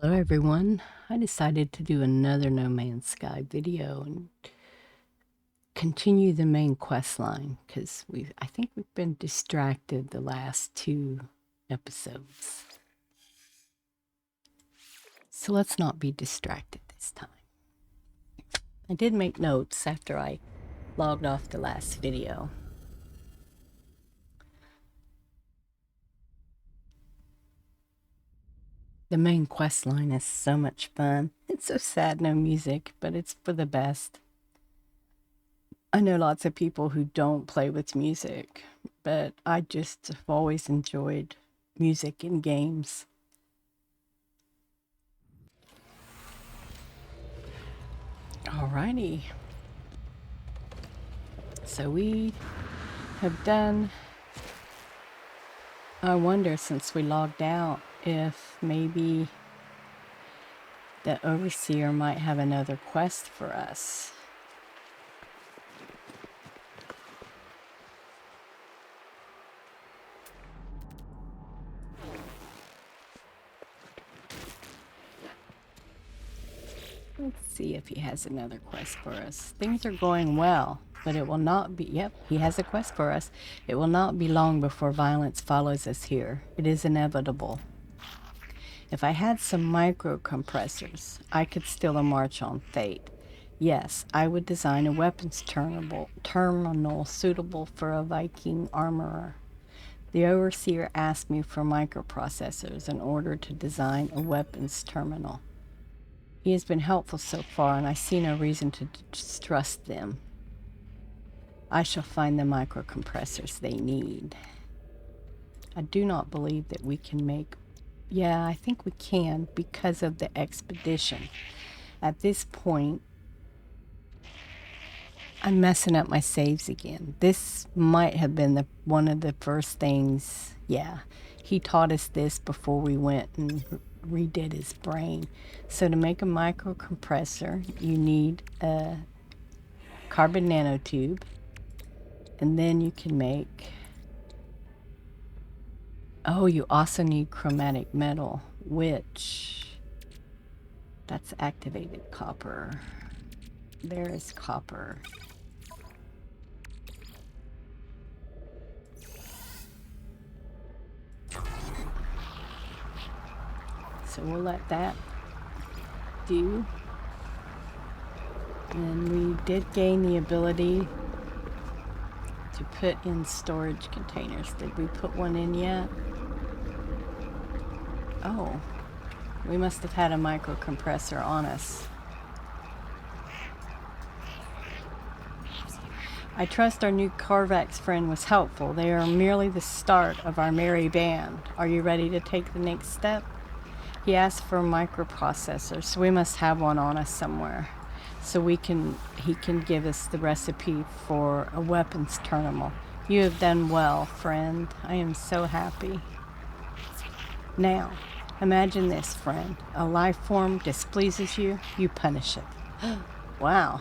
Hello everyone. I decided to do another No Man's Sky video and continue the main quest line because I think we've been distracted the last two episodes. So let's not be distracted this time. I did make notes after I logged off the last video. The main quest line is so much fun. It's so sad, no music, but it's for the best. I know lots of people who don't play with music, but I just have always enjoyed music in games. Alrighty. So we have done. I wonder, since we logged out, if maybe the Overseer might have another quest for us. Let's see if he has another quest for us. Things are going well, but it will not be... Yep, he has a quest for us. It will not be long before violence follows us here. It is inevitable. If I had some microcompressors, I could steal a march on fate. Yes, I would design a weapons terminal suitable for a Viking armorer. The Overseer asked me for microprocessors in order to design a weapons terminal. He has been helpful so far, and I see no reason to distrust them. I shall find the microcompressors they need. I do not believe that we can make... Yeah, I think we can because of the expedition. At this point, I'm messing up my saves again. This might have been one of the first things. Yeah, he taught us this before we went and redid his brain. So to make a microcompressor, you need a carbon nanotube, and then you can make... Oh, you also need chromatic metal, which... That's activated copper. There is copper. So we'll let that do. And we did gain the ability to put in storage containers. Did we put one in yet? Oh, we must have had a microcompressor on us. I trust our new Carvax friend was helpful. They are merely the start of our merry band. Are you ready to take the next step? He asked for a microprocessor, so we must have one on us somewhere. So he can give us the recipe for a weapons terminal. You have done well, friend. I am so happy. Now, imagine this, friend. A life form displeases you, you punish it. Wow.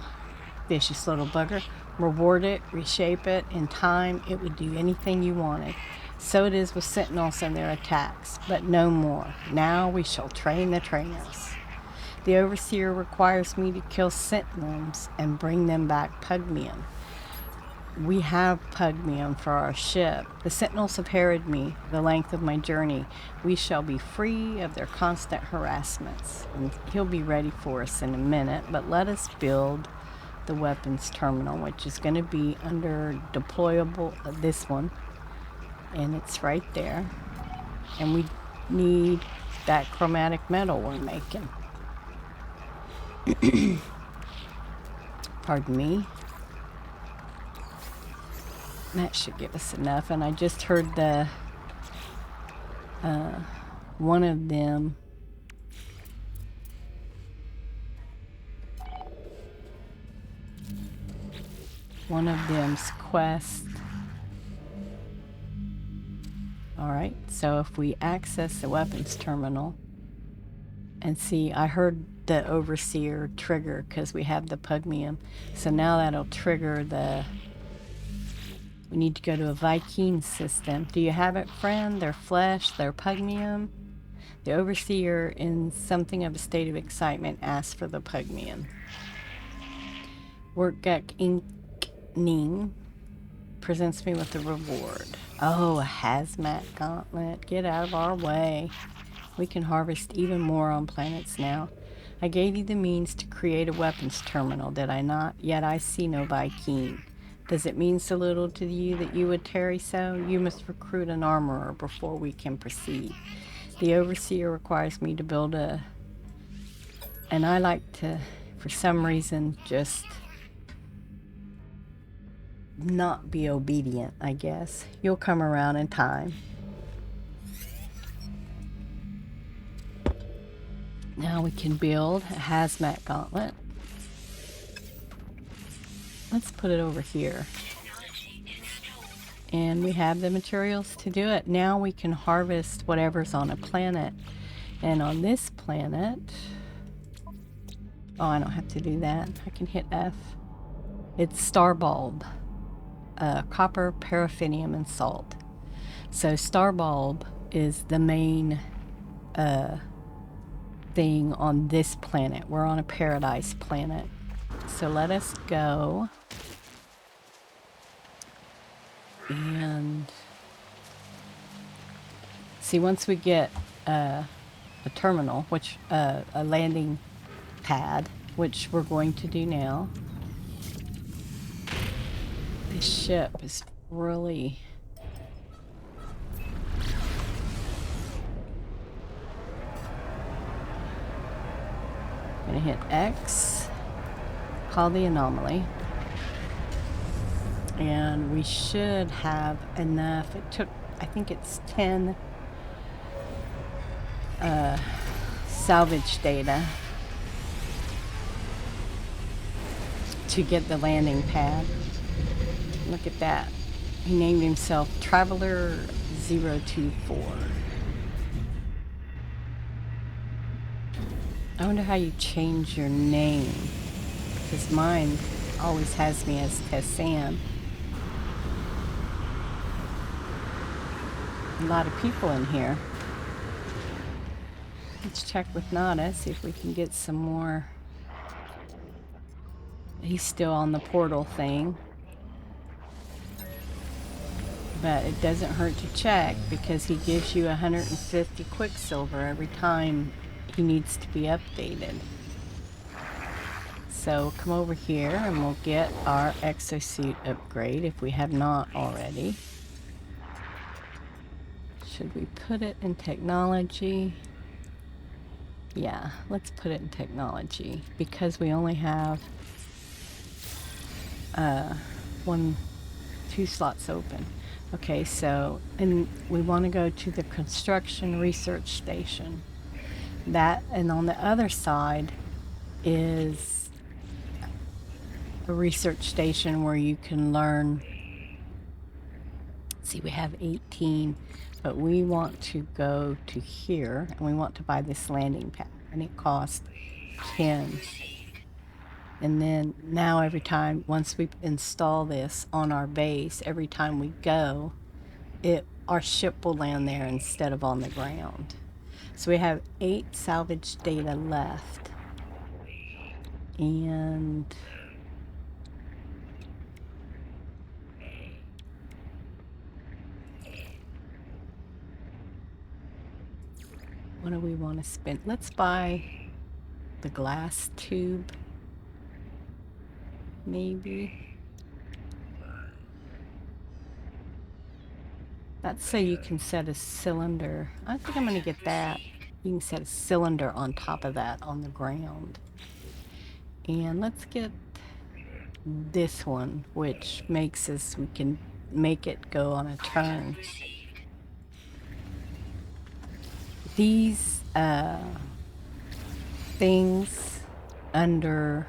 Vicious little bugger. Reward it, reshape it. In time, it would do anything you wanted. So it is with Sentinels and their attacks, but no more. Now we shall train the trainers. The Overseer requires me to kill Sentinels and bring them back Pugmium. We have Pugmium for our ship. The Sentinels have harried me the length of my journey. We shall be free of their constant harassments. And he'll be ready for us in a minute, but let us build the weapons terminal, which is going to be under deployable, this one. And it's right there. And we need that chromatic metal we're making. Pardon me. That should give us enough. And I just heard the one of them them's quest. Alright, so if we access the weapons terminal and see, I heard the Overseer trigger because we have the Pugmium. So now that'll trigger the... We need to go to a Viking system. Do you have it, friend? Their flesh, their Pugmium? The overseer, in something of a state of excitement, asked for the pugman. Workgek Ning presents me with a reward. Oh, a hazmat gauntlet. Get out of our way. We can harvest even more on planets now. I gave you the means to create a weapons terminal, did I not? Yet I see no Viking. Does it mean so little to you that you would tarry so? You must recruit an armorer before we can proceed. The overseer requires me to build a... And I like to, for some reason, just not be obedient, I guess. You'll come around in time. Now we can build a hazmat gauntlet. Let's put it over here. And we have the materials to do it. Now we can harvest whatever's on a planet. And on this planet... Oh, I don't have to do that. I can hit F. It's star bulb. Copper, paraffinium, and salt. So star bulb is the main thing on this planet. We're on a paradise planet. So let us go. And see, once we get a terminal, which a landing pad, which we're going to do now. This ship is really... I'm gonna hit X, call the anomaly. And we should have enough. It took, I think it's 10 salvage data to get the landing pad. Look at that. He named himself Traveler 024. I wonder how you change your name, because mine always has me as Tessan. A lot of people in here. Let's check with Nada, see if we can get some more. He's still on the portal thing. But it doesn't hurt to check, because he gives you 150 Quicksilver every time he needs to be updated. So come over here and we'll get our exosuit upgrade if we have not already. Should we put it in technology? Yeah, let's put it in technology, because we only have two slots open. Okay, so, and we want to go to the construction research station. That, and on the other side is a research station where you can learn. See, we have 18, but we want to go to here, and we want to buy this landing pad, and it costs 10. And then now every time, once we install this on our base, every time we go, our ship will land there instead of on the ground. So we have 8 salvage data left. And what do we want to spend? Let's buy the glass tube. Maybe. That's so you can set a cylinder. I think I'm going to get that. You can set a cylinder on top of that on the ground. And let's get this one, which makes us, we can make it go on a turn. These things under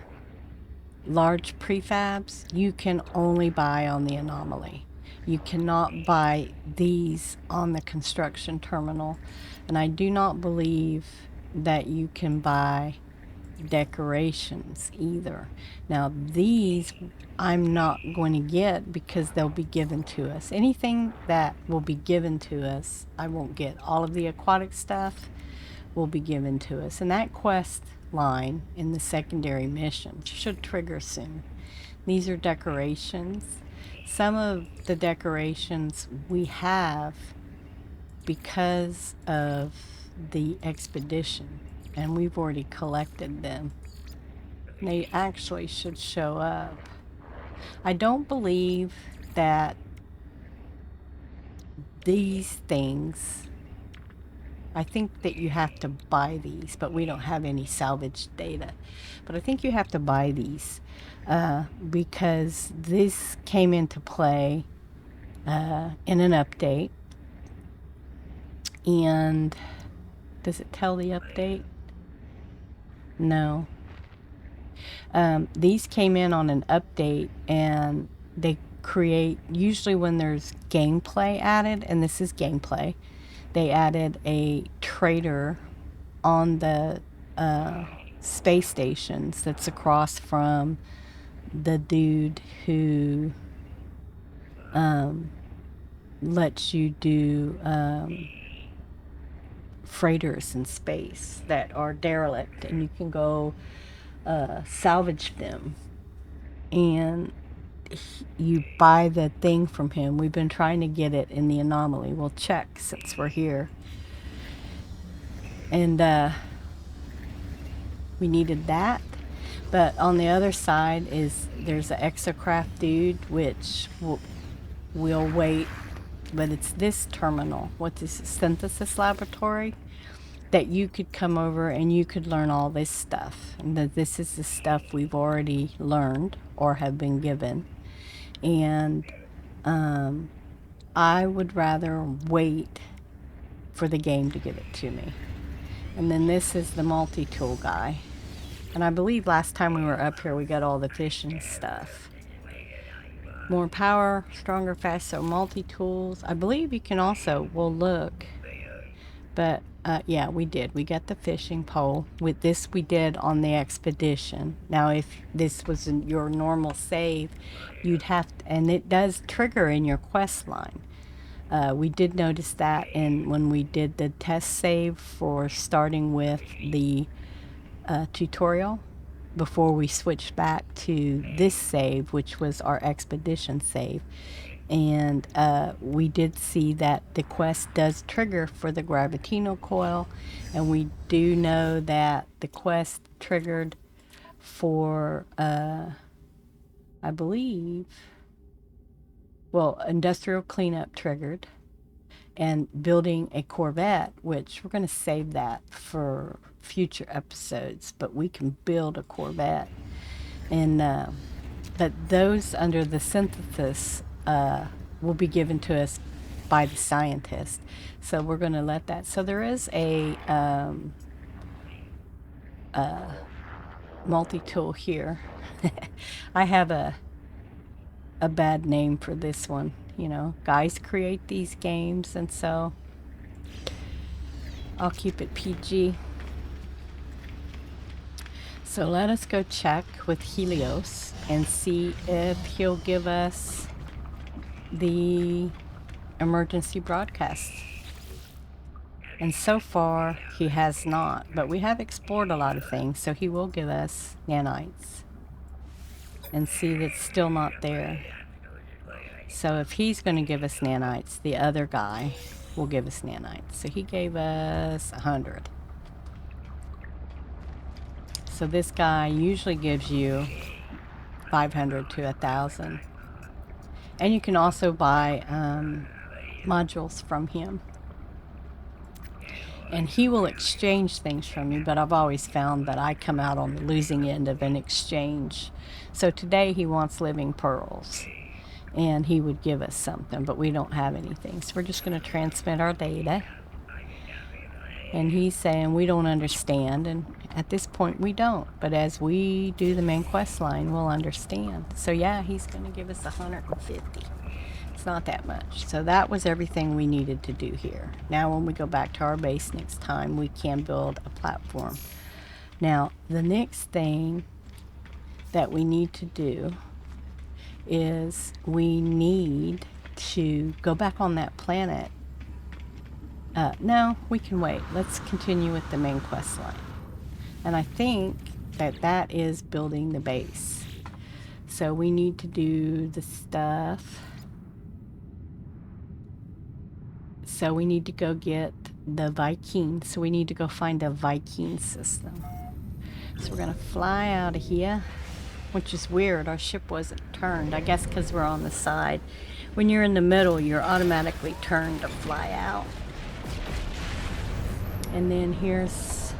large prefabs, you can only buy on the anomaly. You cannot buy these on the construction terminal. And I do not believe that you can buy decorations either. Now these I'm not going to get because they'll be given to us. Anything that will be given to us, I won't get. All of the aquatic stuff, will be given to us. And that quest line in the secondary mission should trigger soon. These are decorations. Some of the decorations we have because of the expedition, and we've already collected them. They actually should show up. I don't believe that these things, I think that you have to buy these, but we don't have any salvage data. But I think you have to buy these because this came into play in an update. And does it tell the update? No. These came in on an update, and they create, usually when there's gameplay added, and this is gameplay, they added a trader on the space stations that's across from the dude who lets you do freighters in space that are derelict, and you can go salvage them. And you buy the thing from him. We've been trying to get it in the anomaly. We'll check since we're here. And we needed that. But on the other side is there's an exocraft dude, which we'll wait. But it's this terminal, what's this, synthesis laboratory, that you could come over and you could learn all this stuff. And that this is the stuff we've already learned or have been given. And I would rather wait for the game to give it to me. And then this is the multi-tool guy. And I believe last time we were up here, we got all the fishing stuff. More power, stronger, faster, multi-tools. I believe you can also, we'll look. But yeah, we did. We got the fishing pole. With this, we did on the expedition. Now, if this was your normal save, you'd have to, and it does trigger in your quest line. We did notice that when we did the test save for starting with the tutorial before we switched back to this save, which was our expedition save. And we did see that the quest does trigger for the gravitino coil, and we do know that the quest triggered for I believe, well, industrial cleanup triggered, and building a Corvette, which we're going to save that for future episodes, but we can build a Corvette. And but those under the synthesis will be given to us by the scientist. So we're going to let that. So there is a multi-tool here. I have a bad name for this one. You know, guys create these games, and so I'll keep it PG. So let us go check with Helios and see if he'll give us the emergency broadcast. And so far, he has not. But we have explored a lot of things, so he will give us nanites. And see, that's still not there. So if he's going to give us nanites, the other guy will give us nanites. So he gave us 100. So this guy usually gives you 500 to 1,000. And you can also buy modules from him. And he will exchange things from you, but I've always found that I come out on the losing end of an exchange. So today he wants living pearls, and he would give us something, but we don't have anything. So we're just going to transmit our data. And he's saying we don't understand, and at this point we don't. But as we do the main quest line, we'll understand. So yeah, he's going to give us 150. It's not that much. So that was everything we needed to do here. Now when we go back to our base next time, we can build a platform. Now the next thing that we need to do is we need to go back on that planet No, we can wait. Let's continue with the main quest line. And I think that that is building the base. So we need to do the stuff. So we need to go get the Viking. So we need to go find a Viking system. So we're going to fly out of here, which is weird. Our ship wasn't turned. I guess because we're on the side. When you're in the middle, you're automatically turned to fly out. And then here's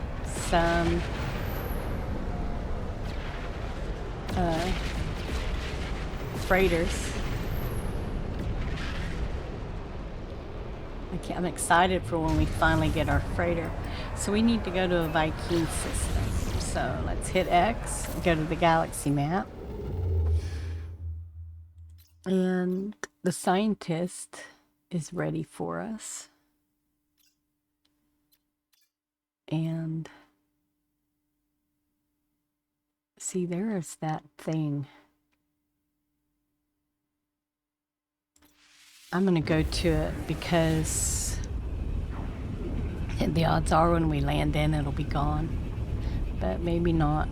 some freighters. I'm excited for when we finally get our freighter. So we need to go to a Viking system. So let's hit X, go to the galaxy map. And the scientist is ready for us. And see, there is that thing. I'm going to go to it because the odds are when we land in, it'll be gone. But maybe not.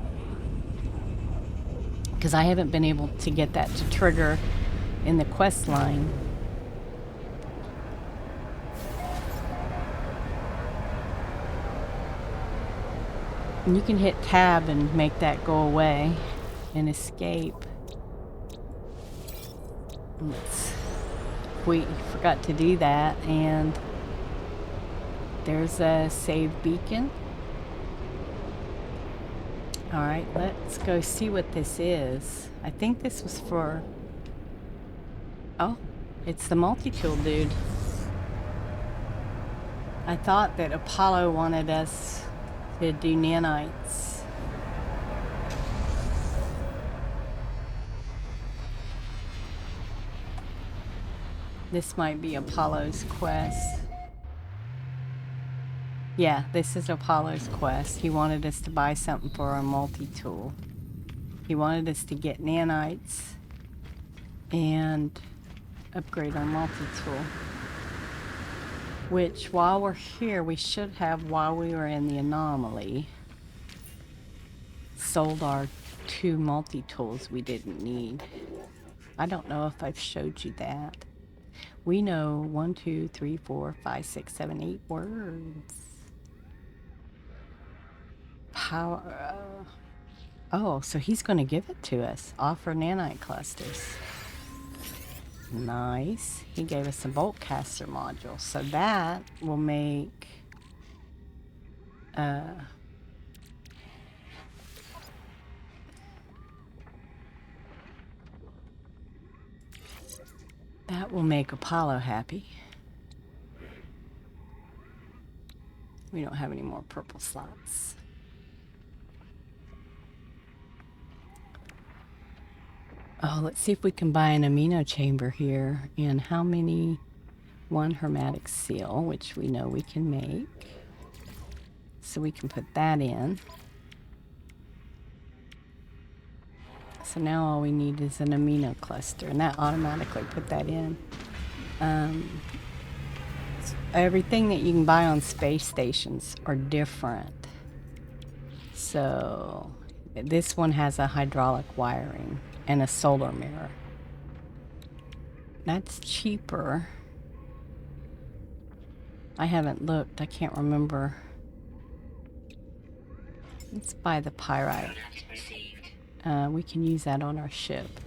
Because I haven't been able to get that to trigger in the quest line. And you can hit tab and make that go away and escape. We forgot to do that, and there's a save beacon. Alright, let's go see what this is. I think this was for... Oh, it's the multi-tool dude. I thought that Apollo wanted us to do nanites. This might be Apollo's quest. Yeah, this is Apollo's quest. He wanted us to buy something for our multi-tool. He wanted us to get nanites and upgrade our multi-tool. Which, while we're here, we should have, while we were in the anomaly, sold our 2 multi-tools we didn't need. I don't know if I've showed you that. We know 1, 2, 3, 4, 5, 6, 7, 8 words. Power. Oh, so he's going to give it to us. Offer nanite clusters. Nice. He gave us a bolt caster module. So that will make... that will make Apollo happy. We don't have any more purple slots. Oh, let's see if we can buy an amino chamber here. And how many? 1 hermetic seal, which we know we can make. So we can put that in. So now all we need is an amino cluster, and that automatically put that in. Everything that you can buy on space stations are different. So this one has a hydraulic wiring and a solar mirror. That's cheaper. I haven't looked. I can't remember. Let's buy the pyrite. We can use that on our ship.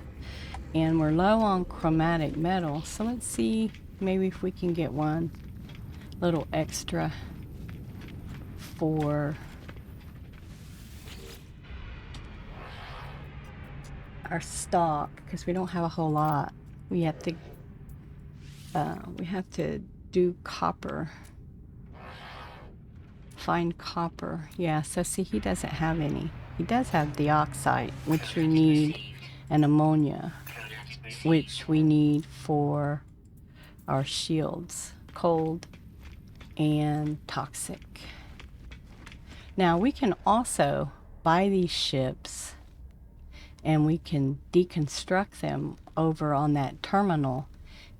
And we're low on chromatic metal, so let's see maybe if we can get one little extra for our stock, because we don't have a whole lot. We have to do copper. Find copper. Yeah, so see, he doesn't have any. He does have the oxide, which we need, and ammonia, which we need for our shields, cold and toxic. Now we can also buy these ships and we can deconstruct them over on that terminal,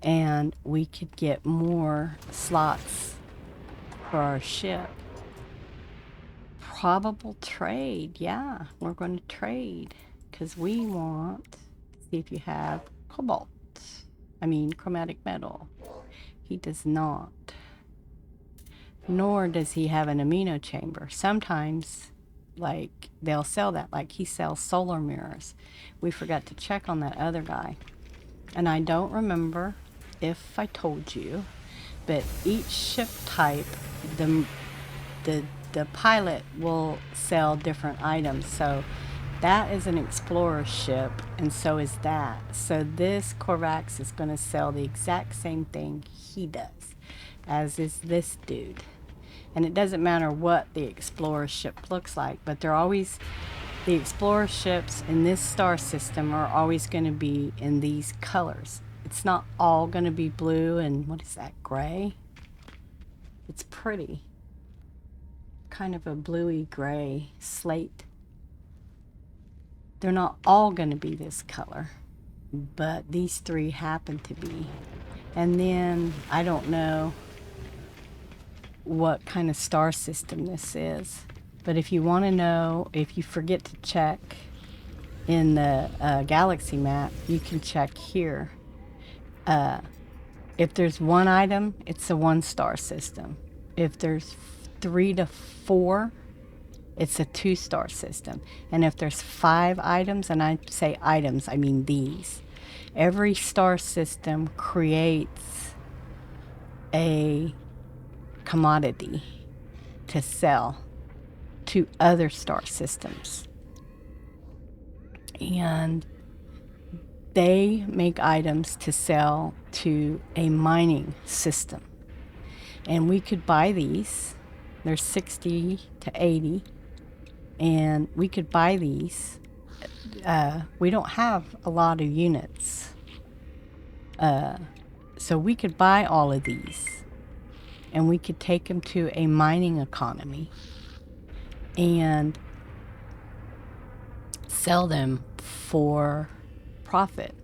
and we could get more slots for our ship. Probable trade. Yeah, we're going to trade because we want to see if you have cobalt. I mean, chromatic metal. He does not. Nor does he have an amino chamber. Sometimes, like, they'll sell that. Like, he sells solar mirrors. We forgot to check on that other guy. And I don't remember if I told you, but each ship type, the pilot will sell different items. So that is an explorer ship, and so is that. So this Corvax is going to sell the exact same thing he does, as is this dude. And it doesn't matter what the explorer ship looks like, but they're always, the explorer ships in this star system are always going to be in these colors. It's not all going to be blue and, what is that, gray? It's pretty. Kind of a bluey gray slate. They're not all going to be this color, but these three happen to be. And then I don't know what kind of star system this is, but if you want to know, if you forget to check in the galaxy map, you can check here. If there's one item, it's a 1-star system. If there's 3 to 4, it's a 2-star system. And if there's 5 items, and I say items, I mean these. Every star system creates a commodity to sell to other star systems. And they make items to sell to a mining system. And we could buy these. There's 60 to 80. And we could buy these. We don't have a lot of units. So we could buy all of these. And we could take them to a mining economy and sell them for profit.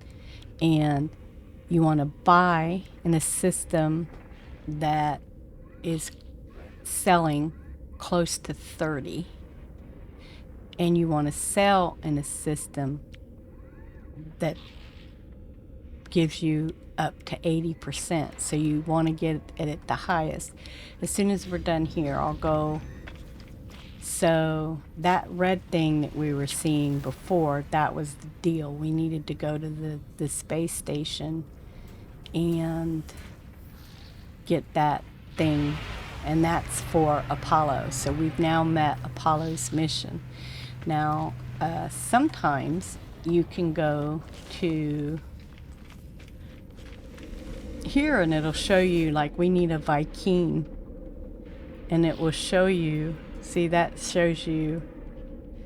And you want to buy in a system that is selling close to 30, and you want to sell in a system that gives you up to 80%. So you want to get it at the highest. As soon as we're done here, I'll go. So that red thing that we were seeing before, that was the deal. We needed to go to the space station and get that thing, and that's for Apollo. So we've now met Apollo's mission. Now, sometimes you can go to here and it'll show you, like, we need a Viking, and it will show you, see, that shows you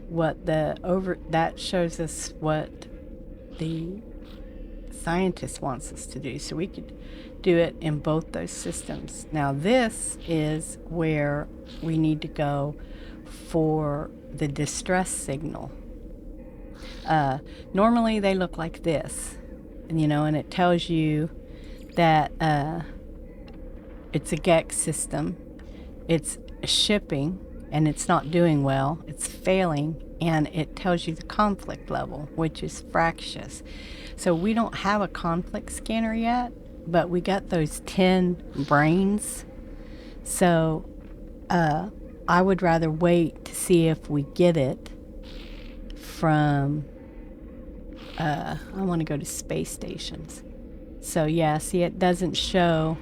what that shows us what the scientist wants us to do. So we could do it in both those systems. Now this is where we need to go for the distress signal. Normally they look like this, and and it tells you that it's a Gex system, it's shipping, and it's not doing well, it's failing, and it tells you the conflict level, which is fractious. So we don't have a conflict scanner yet, but we got those 10 brains. So I would rather wait to see if we get it from I want to go to space stations. So yeah, see, it doesn't show,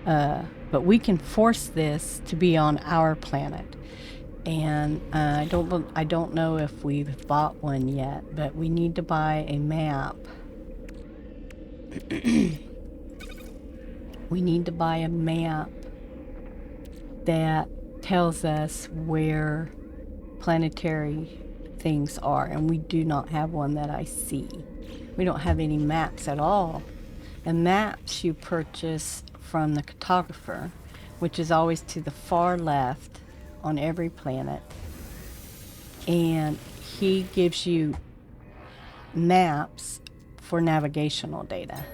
but we can force this to be on our planet. And I don't know if we've bought one yet, but we need to buy a map. We need to buy a map that tells us where planetary things are, and we do not have one that I see. We don't have any maps at all. And maps you purchase from the cartographer, which is always to the far left on every planet, and he gives you maps for navigational data.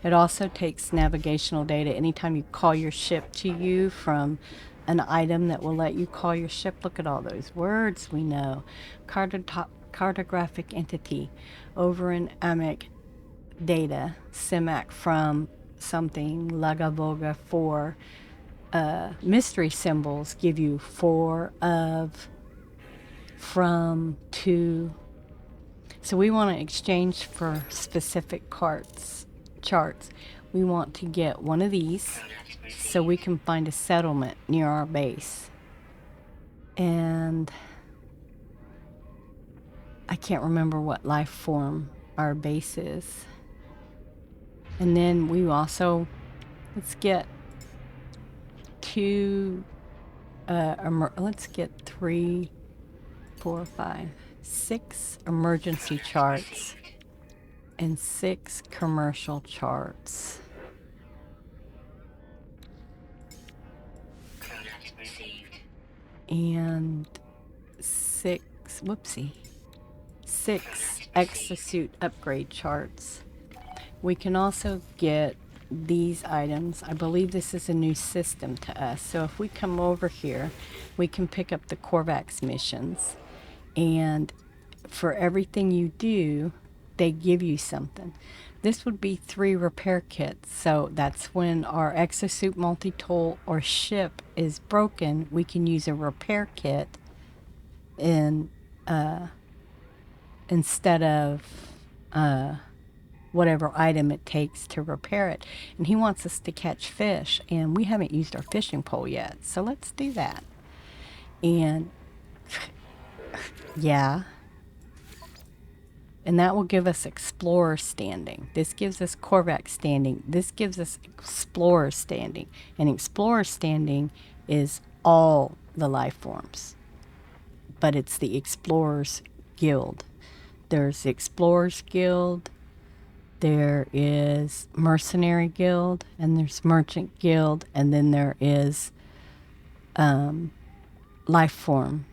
It also takes navigational data anytime you call your ship to you from an item that will let you call your ship. Look at all those words we know. Cartographic entity over in AMIC data, CIMAC from something, Lagavoga for mystery symbols give you for, of, from, to. So we want to exchange for specific charts. We want to get one of these so we can find a settlement near our base. And I can't remember what life form our base is. And then we also, let's get let's get 3, 4, 5, 6 emergency charts and 6 commercial charts. And 6 exosuit upgrade charts. We can also get these items. I believe this is a new system to us. So if we come over here, we can pick up the Korvax missions. And for everything you do, they give you something. This would be 3 repair kits. So that's when our exosuit multi-tool or ship is broken, we can use a repair kit in instead of whatever item it takes to repair it. And he wants us to catch fish, and we haven't used our fishing pole yet. So let's do that. And yeah. And that will give us Explorer standing. This gives us Korvax standing. This gives us Explorer standing. And Explorer standing is all the life forms. But it's the Explorers Guild. There's the Explorers Guild. There is Mercenary Guild. And there's Merchant Guild. And then there is life form.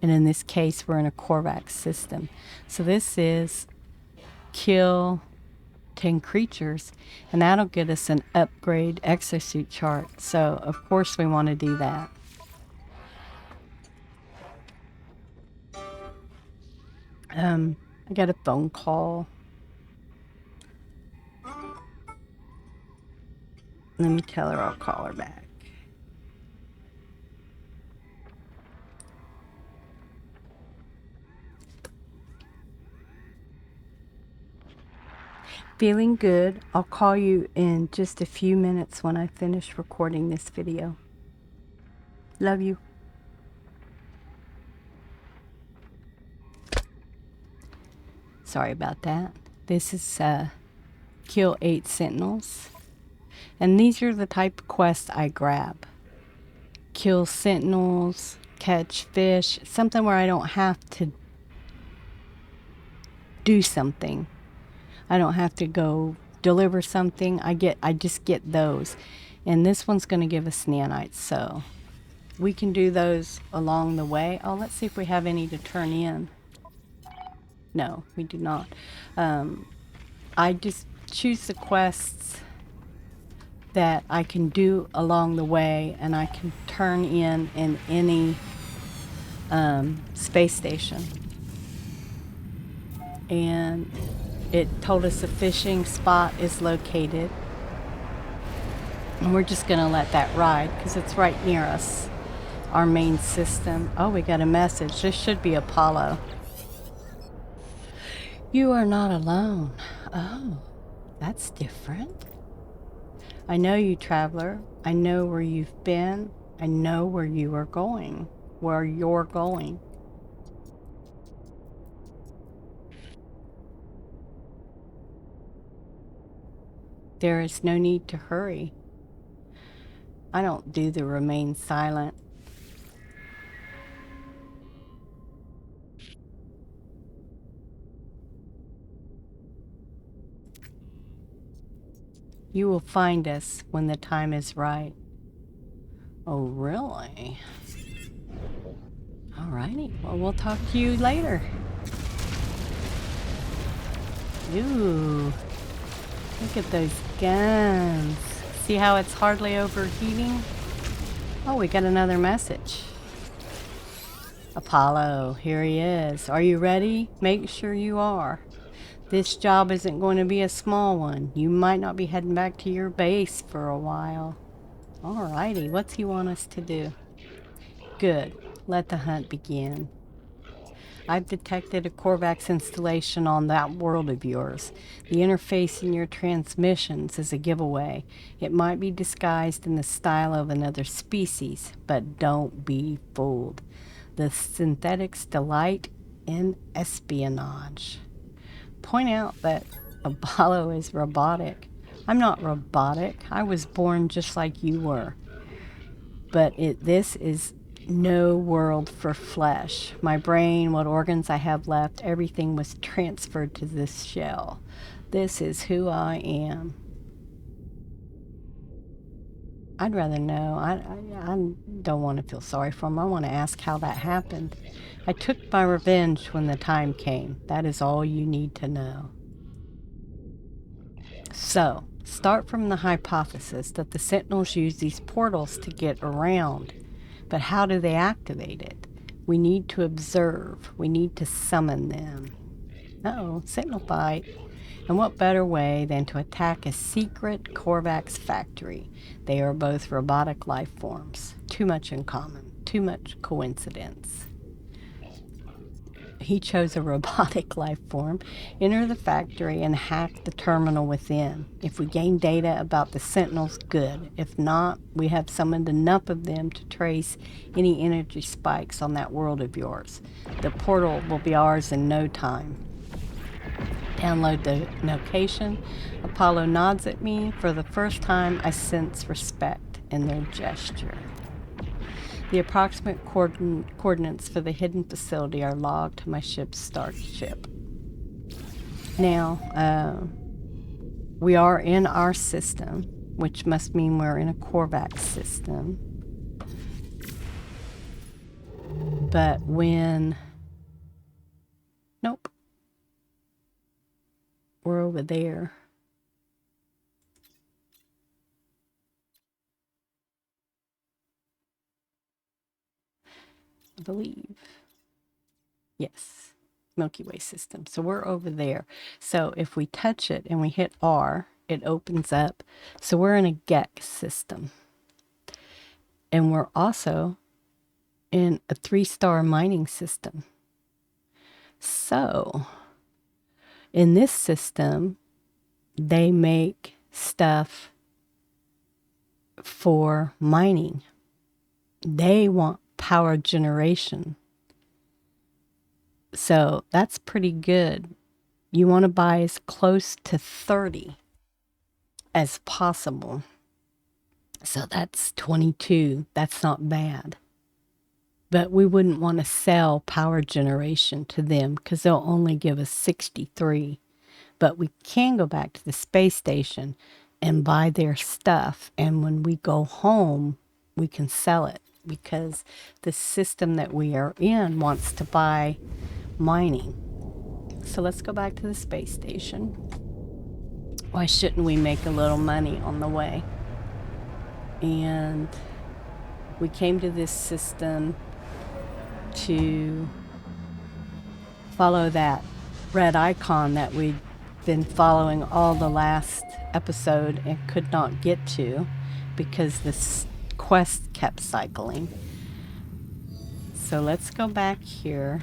And in this case, we're in a Korvax system. So this is kill 10 creatures, and that'll get us an upgrade exosuit chart. So, of course, we want to do that. I got a phone call. Let me tell her I'll call her back. Feeling good. I'll call you in just a few minutes when I finish recording this video. Love you. Sorry about that. This is kill 8 Sentinels. And these are the type of quests I grab. Kill Sentinels, catch fish, something where I don't have to do something. I don't have to go deliver something. I just get those. And this one's going to give us nanites, so we can do those along the way. Oh, let's see if we have any to turn in. No, we do not. I just choose the quests that I can do along the way, and I can turn in any space station. And it told us the fishing spot is located. And we're just going to let that ride because it's right near us, our main system. Oh, we got a message. This should be Apollo. You are not alone. Oh, that's different. I know you, traveler. I know where you've been. I know where you are going. Where you're going. There is no need to hurry. I don't do the remain silent. You will find us when the time is right. Oh, really? Alrighty. Well, we'll talk to you later. Ooh. Look at those guns. See how it's hardly overheating? Oh, we got another message. Apollo, here he is. Are you ready? Make sure you are. This job isn't going to be a small one. You might not be heading back to your base for a while. Alrighty, what's he want us to do? Good. Let the hunt begin. I've detected a Korvax installation on that world of yours. The interface in your transmissions is a giveaway. It might be disguised in the style of another species, but don't be fooled. The synthetics delight in espionage. Point out that Apollo is robotic. I'm not robotic. I was born just like you were. But this is no world for flesh. My brain, what organs I have left, everything was transferred to this shell. This is who I am. I'd rather know. I don't want to feel sorry for him. I want to ask how that happened. I took my revenge when the time came. That is all you need to know. So, start from the hypothesis that the Sentinels use these portals to get around. But how do they activate it? We need to observe. We need to summon them. Uh-oh, Sentinel fight. And what better way than to attack a secret Korvax factory? They are both robotic life forms. Too much in common. Too much coincidence. He chose a robotic life form. Enter the factory and hack the terminal within. If we gain data about the Sentinels, good. If not, we have summoned enough of them to trace any energy spikes on that world of yours. The portal will be ours in no time. Download the location. Apollo nods at me. For the first time, I sense respect in their gesture. The approximate coordinates for the hidden facility are logged to my ship's starship. Now, we are in our system, which must mean we're in a Korvax system. But when... Nope. We're over there. I believe. Yes. Milky Way system. So we're over there. So if we touch it and we hit R, it opens up. So we're in a GEC system. And we're also in a 3-star mining system. So in this system, they make stuff for mining. They want power generation. So that's pretty good. You want to buy as close to 30 as possible. So that's 22. That's not bad. But we wouldn't want to sell power generation to them because they'll only give us 63. But we can go back to the space station and buy their stuff. And when we go home, we can sell it because the system that we are in wants to buy mining. So let's go back to the space station. Why shouldn't we make a little money on the way? And we came to this system to follow that red icon that we'd been following all the last episode and could not get to because this quest kept cycling. So let's go back here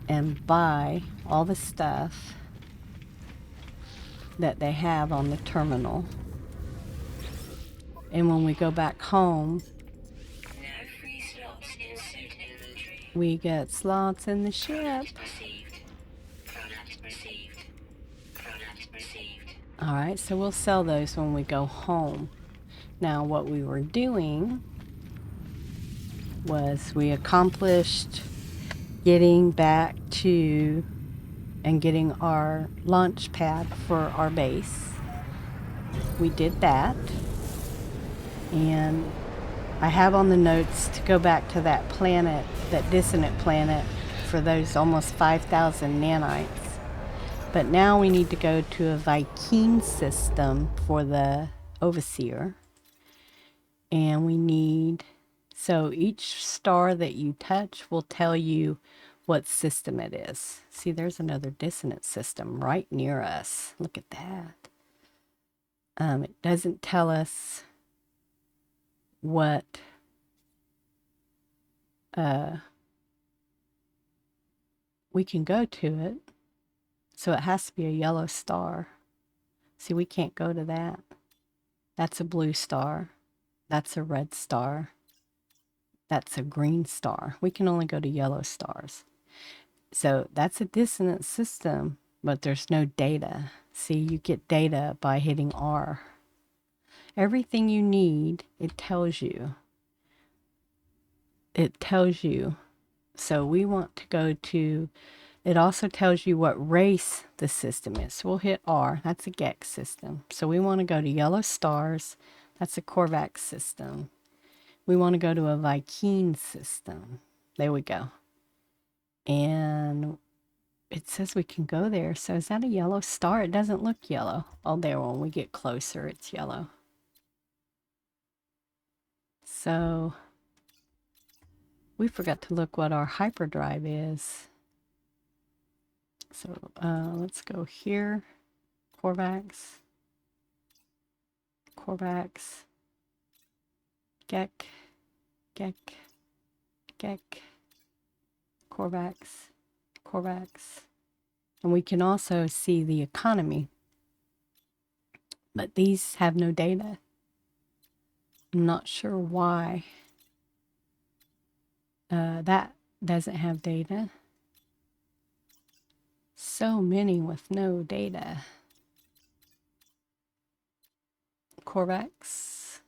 and buy all the stuff that they have on the terminal. And when we go back home, we get slots in the ship. Alright, so we'll sell those when we go home. Now what we were doing was we accomplished getting back to and getting our launch pad for our base. We did that. And I have on the notes to go back to that planet, that dissonant planet, for those almost 5,000 nanites. But now we need to go to a Viking system for the overseer. And we need, so each star that you touch will tell you what system it is. See, there's another dissonant system right near us. Look at that. It doesn't tell us what we can go to it. So it has to be a yellow star. See, we can't go to that. That's a blue star. That's a red star. That's a green star. We can only go to yellow stars. So that's a dissonant system, but there's no data. See, you get data by hitting R. Everything you need, it tells you. It tells you. So we want to go to, it also tells you what race the system is. So we'll hit R. That's a Gex system. So we want to go to yellow stars. That's a Korvax system. We want to go to a Viking system. There we go. And it says we can go there. So is that a yellow star? It doesn't look yellow. Oh, there, when we get closer, it's yellow. So we forgot to look what our hyperdrive is. So let's go here. Korvax. Korvax. Gek. Gek. Gek. Korvax. Korvax. And we can also see the economy. But these have no data. I'm not sure why. That doesn't have data. So many with no data. Korvax.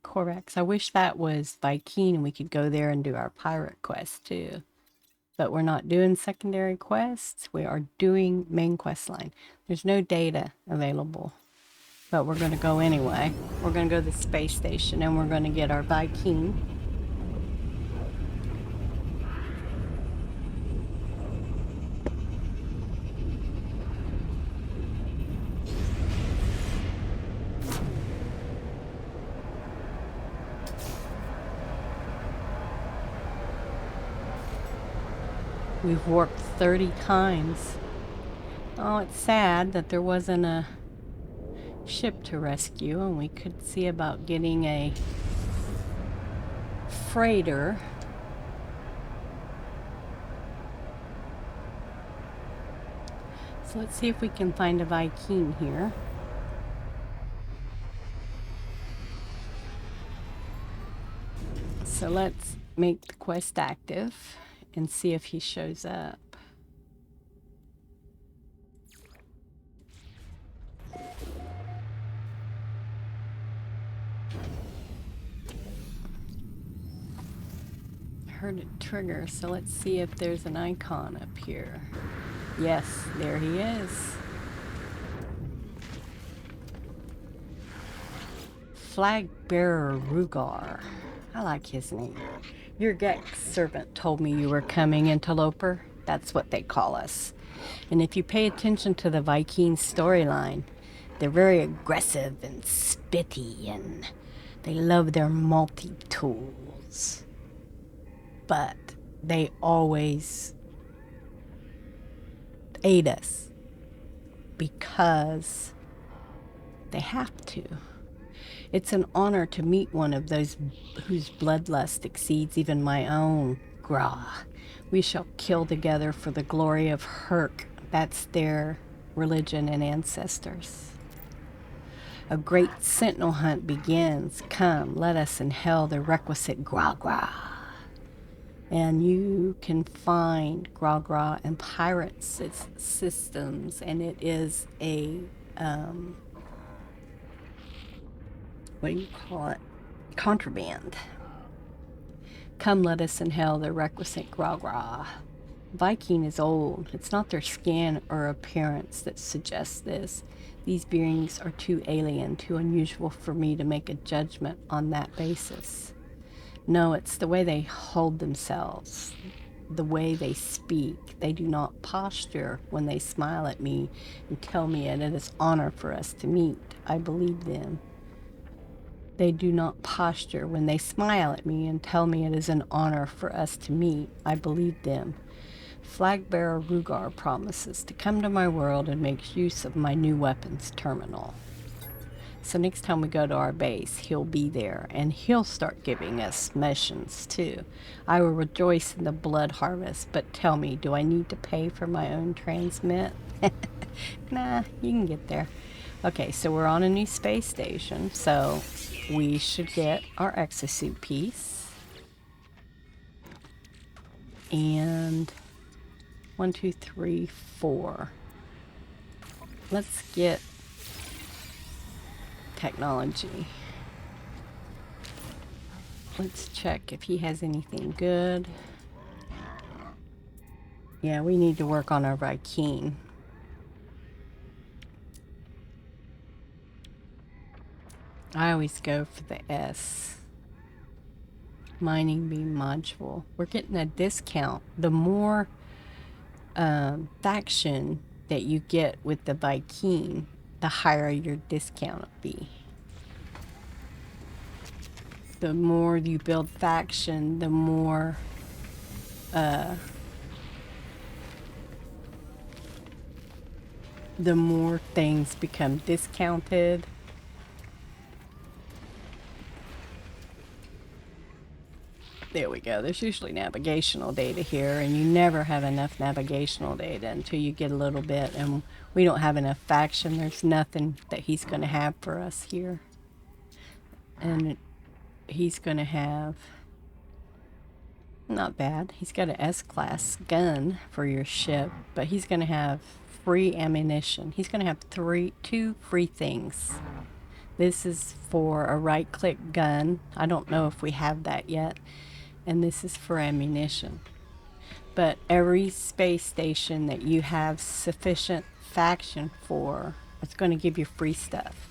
Korvax. I wish that was Viking and we could go there and do our pirate quest too. But we're not doing secondary quests. We are doing main quest line. There's no data available. But we're going to go anyway. We're going to go to the space station and we're going to get our Viking. We've warped 30 times. Oh, it's sad that there wasn't a ship to rescue, and we could see about getting a freighter. So let's see if we can find a Viking here. So let's make the quest active and see if he shows up. Heard it trigger, so let's see if there's an icon up here. Yes, there he is. Flag bearer Rugar. I like his name. Your Gex servant told me you were coming, interloper. That's what they call us. And if you pay attention to the Viking storyline, they're very aggressive and spitty, and they love their multi-tools. But they always aid us because they have to. It's an honor to meet one of those whose bloodlust exceeds even my own. Gra. We shall kill together for the glory of Herc. That's their religion and ancestors. A great sentinel hunt begins. Come, let us inhale the requisite gra gra. And you can find gra gra and pirate systems, and it is a what do you call it? Contraband. Come, let us inhale the requisite gra gra. Viking is old. It's not their skin or appearance that suggests this. These beings are too alien, too unusual for me to make a judgment on that basis. No, it's the way they hold themselves. the way they speak. They do not posture when they smile at me and tell me it is honor for us to meet. I believe them. They do not posture when they smile at me and tell me it is an honor for us to meet. I believe them. Flag bearer Rugar promises to come to my world and makes use of my new weapons terminal. So next time we go to our base, he'll be there, and he'll start giving us missions too. I will rejoice in the blood harvest, but tell me, do I need to pay for my own transmit? Nah, you can get there. Okay, so we're on a new space station, so we should get our exosuit piece. And 1, 2, 3, 4. Let's get technology. Let's check if he has anything good. Yeah, we need to work on our Viking. I always go for the S. Mining beam module. We're getting a discount. The more faction that you get with the Viking, the higher your discount will be. The more you build faction, the more things become discounted. There we go. There's usually navigational data here, and you never have enough navigational data until you get a little bit, and we don't have enough faction. There's nothing that he's going to have for us here. And he's going to have... Not bad. He's got an S-class gun for your ship, but he's going to have free ammunition. He's going to have two free things. This is for a right-click gun. I don't know if we have that yet. And this is for ammunition. But every space station that you have sufficient faction for, it's going to give you free stuff.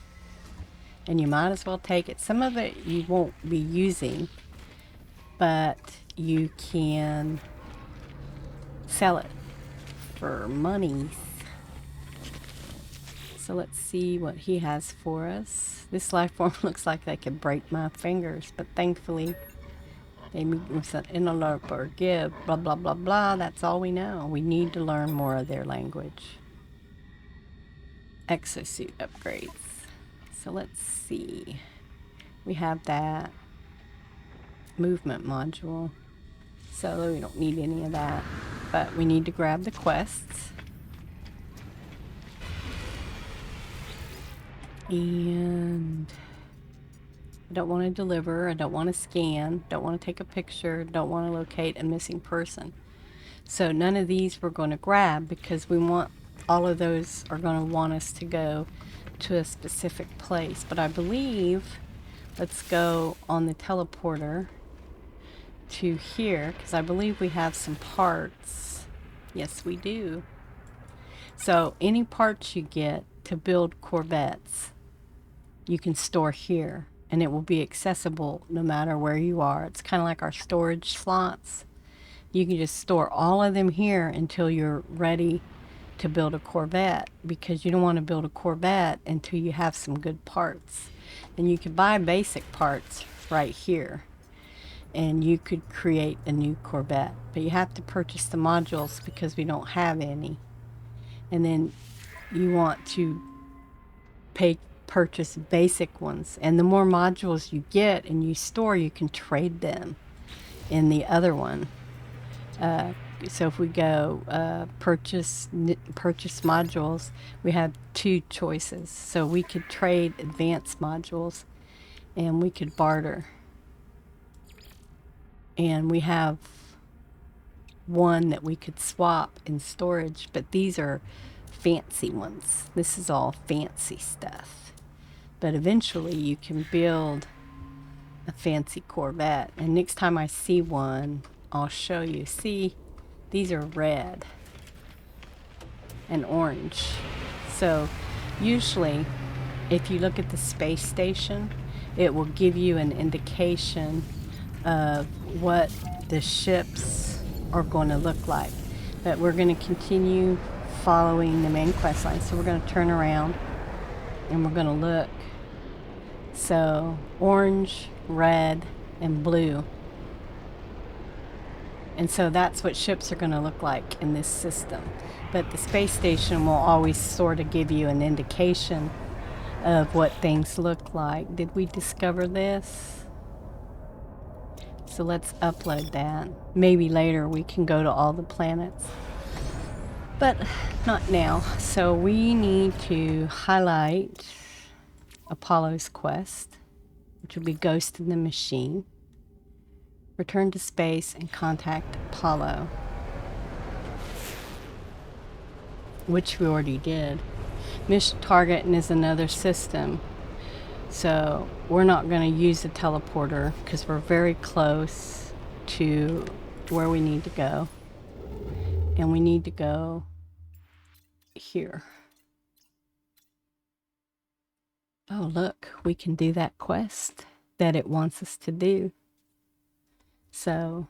And you might as well take it. Some of it you won't be using, but you can sell it for money. So let's see what he has for us. This life form looks like they could break my fingers, but thankfully they meet with an interloper, give, blah, blah, blah, blah. That's all we know. We need to learn more of their language. Exosuit upgrades. So let's see. We have that movement module. So we don't need any of that. But we need to grab the quests. And I don't want to deliver, I don't want to scan, don't want to take a picture, don't want to locate a missing person. So none of these we're going to grab because we want, all of those are going to want us to go to a specific place. But I believe, let's go on the teleporter to here because I believe we have some parts. Yes, we do. So any parts you get to build Corvettes, you can store here. And it will be accessible no matter where you are. It's kind of like our storage slots. You can just store all of them here until you're ready to build a Corvette, because you don't want to build a Corvette until you have some good parts. And you can buy basic parts right here, and you could create a new Corvette. But you have to purchase the modules because we don't have any. And then you want to purchase basic ones, and the more modules you get and you store, you can trade them in the other one. So if we go purchase modules, we have two choices. So we could trade advanced modules and we could barter, and we have one that we could swap in storage, but these are fancy ones. This is all fancy stuff. But eventually you can build a fancy Corvette. And next time I see one, I'll show you. See, these are red and orange. So usually if you look at the space station, it will give you an indication of what the ship's are going to look like. But we're going to continue following the main quest line. So we're going to turn around and we're going to look. So orange, red, and blue. And so that's what ships are going to look like in this system. But the space station will always sort of give you an indication of what things look like. Did we discover this? So let's upload that. Maybe later we can go to all the planets. But not now. So we need to highlight Apollo's quest, which will be Ghost in the Machine. Return to space and contact Apollo, which we already did. Mission target is another system. So we're not going to use the teleporter because we're very close to where we need to go. And we need to go here. Oh, look, we can do that quest that it wants us to do. So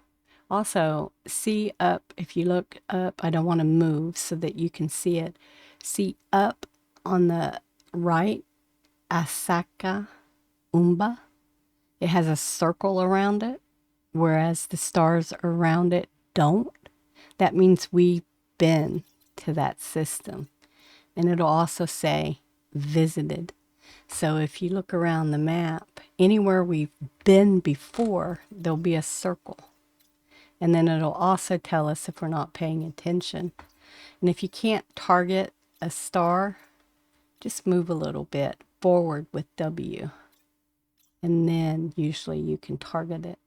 also see up, if you look up, I don't want to move so that you can see it. See up on the right, Asaka Umba. It has a circle around it, whereas the stars around it don't. That means we've been to that system. And it'll also say visited. So if you look around the map, anywhere we've been before, there'll be a circle. And then it'll also tell us if we're not paying attention. And if you can't target a star, just move a little bit forward with W. And then usually you can target it.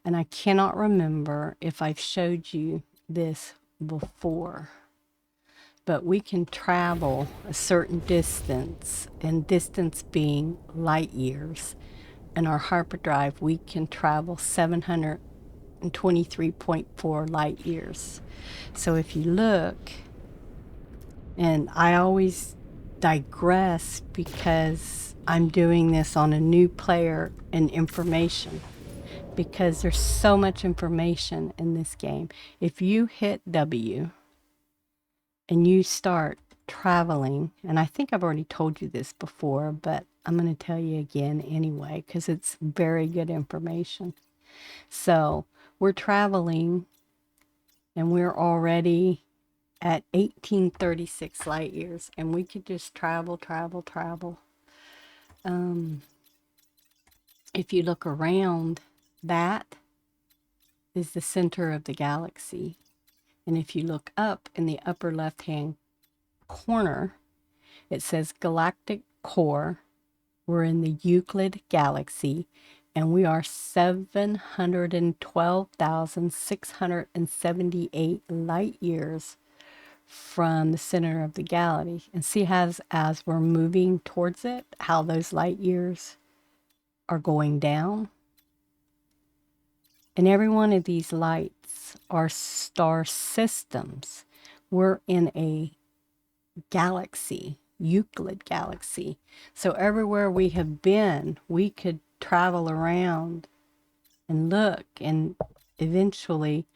And I cannot remember if I've showed you this before. But we can travel a certain distance, and distance being light years. In our hyperdrive, we can travel 723.4 light years. So if you look, and I always digress because I'm doing this on a new player and information, because there's so much information in this game. If you hit W and you start traveling, and I think I've already told you this before, but I'm going to tell you again anyway, because it's very good information. So we're traveling, and we're already at 1836 light years, and we could just travel. If you look around, that is the center of the galaxy. And if you look up in the upper left-hand corner, it says Galactic Core. We're in the Euclid Galaxy, and we are 712,678 light years from the center of the galaxy. And see how as we're moving towards it, how those light years are going down. And every one of these lights are star systems. We're in a galaxy, Euclid Galaxy. So everywhere we have been, we could travel around and look, and eventually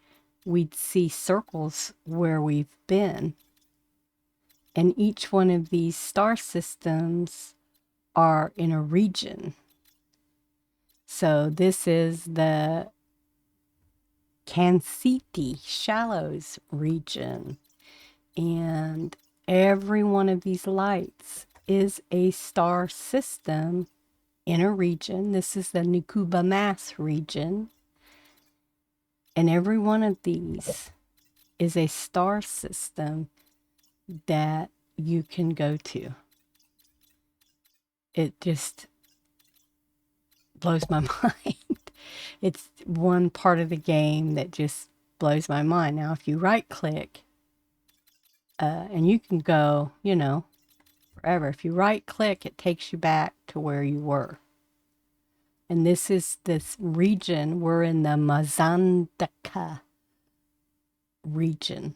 we'd see circles where we've been. And each one of these star systems are in a region. So this is the Canciti Shallows region. And every one of these lights is a star system in a region. This is the Nukuba Mass region. And every one of these is a star system that you can go to. It just blows my mind. It's one part of the game that just blows my mind. Now, if you right click, and you can go, forever. If you right click, it takes you back to where you were. And this is this region. We're in the Mazandaka region.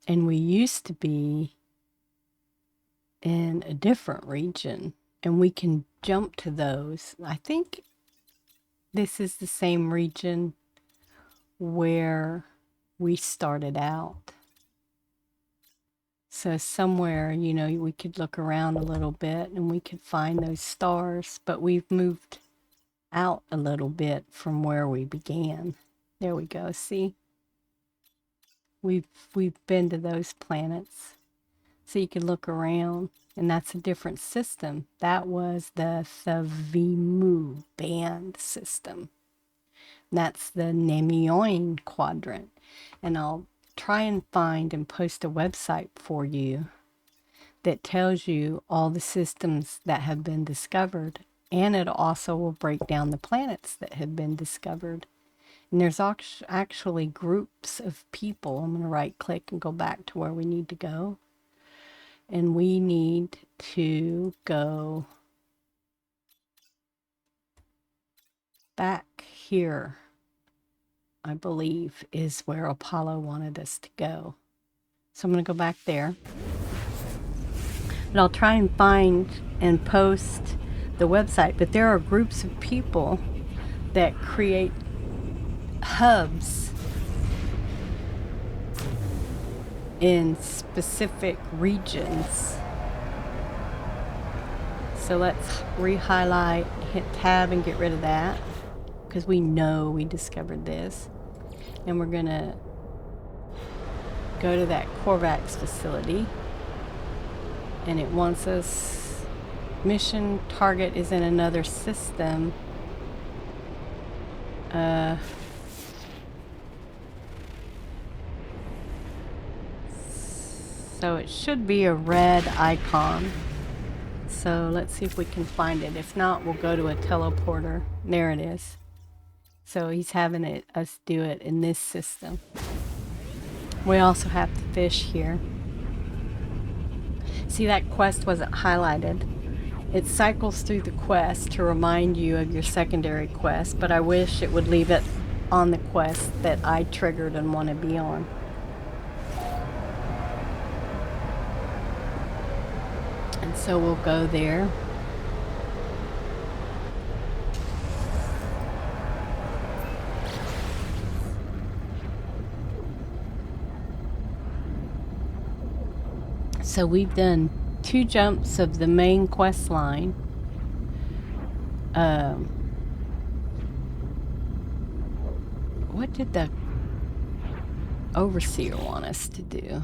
And we used to be in a different region. And we can jump to those. I think this is the same region where we started out. So somewhere, you know, we could look around a little bit and we could find those stars, but we've moved out a little bit from where we began. There we go. See? We've been to those planets. So you can look around, and that's a different system. That was the Thavimu band system. That's the Nemioin quadrant. And I'll try and find and post a website for you that tells you all the systems that have been discovered, and it also will break down the planets that have been discovered. And there's actually groups of people. I'm going to right click and go back to where we need to go. And we need to go back here, I believe, is where Apollo wanted us to go. So I'm going to go back there. But I'll try and find and post the website. But there are groups of people that create hubs in specific regions. So let's re-highlight, hit tab and get rid of that, because we know we discovered this. And we're gonna go to that Corvax facility, and it wants us, mission target is in another system. So it should be a red icon. So let's see if we can find it. If not, we'll go to a teleporter. There it is. So he's having us do it in this system. We also have to fish here. See, that quest wasn't highlighted. It cycles through the quest to remind you of your secondary quest, but I wish it would leave it on the quest that I triggered and want to be on. And so we'll go there. So we've done 2 jumps of the main quest line. What did the overseer want us to do?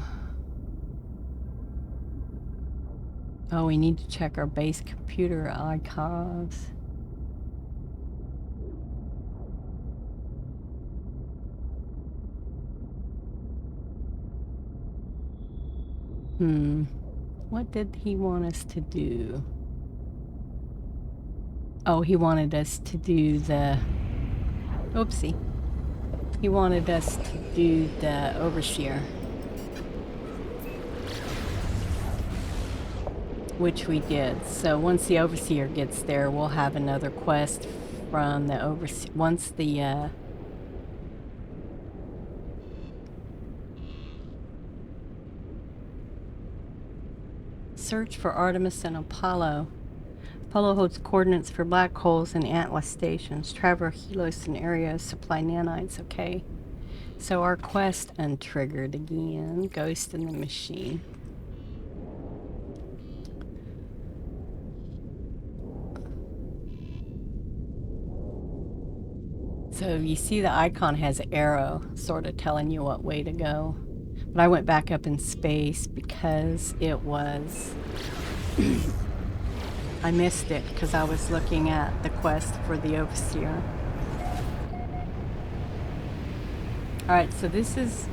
Oh, we need to check our base computer archives. What did he want us to do? Oh, he wanted us to do the... Oopsie. He wanted us to do the overseer. Which we did. So once the overseer gets there, we'll have another quest from the overseer. Once the... Search for Artemis and Apollo. Apollo holds coordinates for black holes and Atlas stations. Traverse Helios and Arios supply nanites. Okay. So our quest untriggered again. Ghost in the machine. So you see the icon has an arrow sort of telling you what way to go. But I went back up in space because it was... I missed it because I was looking at the quest for the overseer. Alright, so this is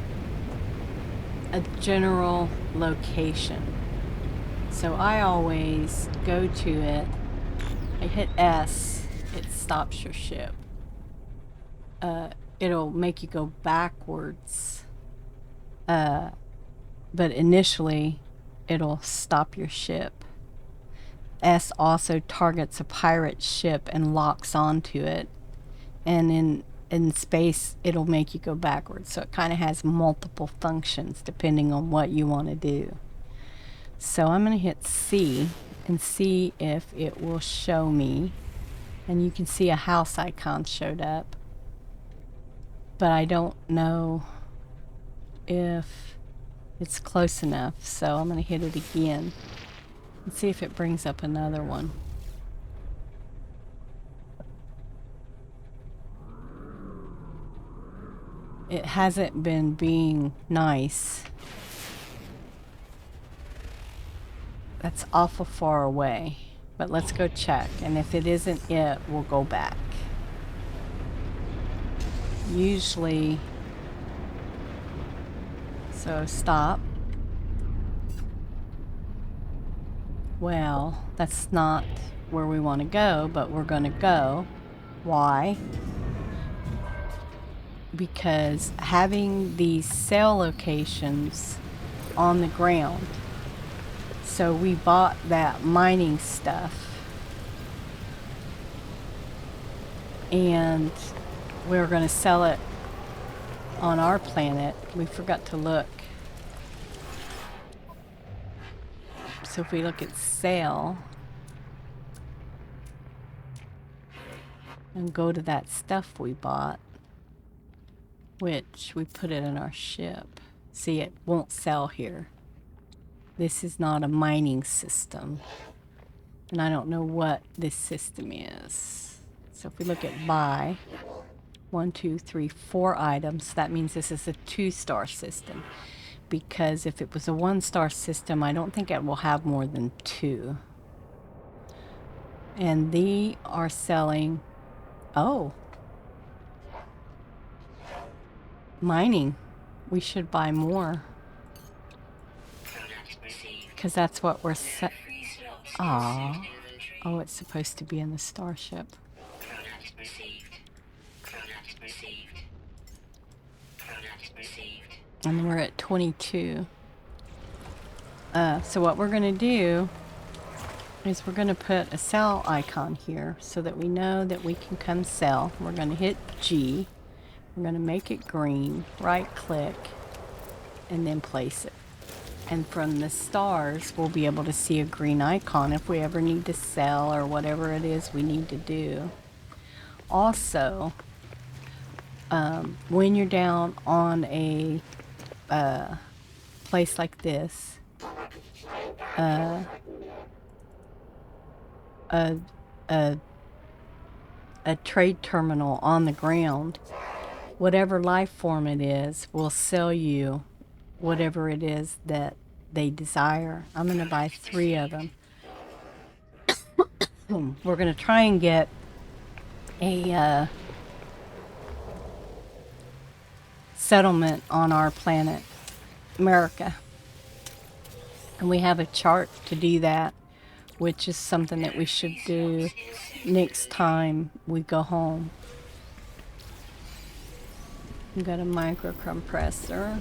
a general location. So I always go to it. I hit S, it stops your ship. It'll make you go backwards. But initially, it'll stop your ship. S also targets a pirate ship and locks onto it. And in space, it'll make you go backwards. So it kind of has multiple functions depending on what you want to do. So I'm going to hit C and see if it will show me. And you can see a house icon showed up. but I don't know if it's close enough, so I'm going to hit it again and see if it brings up another one. It hasn't been being nice. That's awful far away, but let's go check, and if it isn't it, we'll go back. Usually, so stop. Well, that's not where we want to go, but we're going to go. Why? Because having these sale locations on the ground, so we bought that mining stuff, and we're going to sell it on our planet. We forgot to look. So if we look at sale and go to that stuff we bought, which we put it in our ship. See, it won't sell here. This is not a mining system, and I don't know what this system is. So if we look at buy, 1, 2, 3, 4 items, that means this is a 2-star system. Because if it was a 1-star system, I don't think it will have more than 2. And they are selling, oh, mining. We should buy more. Because that's what we're Aww. Oh, it's supposed to be in the starship. And we're at 22. So what we're going to do is we're going to put a sell icon here so that we know that we can come sell. We're going to hit G. We're going to make it green, right click, and then place it. And from the stars, we'll be able to see a green icon if we ever need to sell or whatever it is we need to do. Also, when you're down on a place like this, a trade terminal on the ground, whatever life form it is will sell you whatever it is that they desire. I'm going to buy 3 of them. We're going to try and get a settlement on our planet, America. And we have a chart to do that, which is something that we should do next time we go home. We've got a micro compressor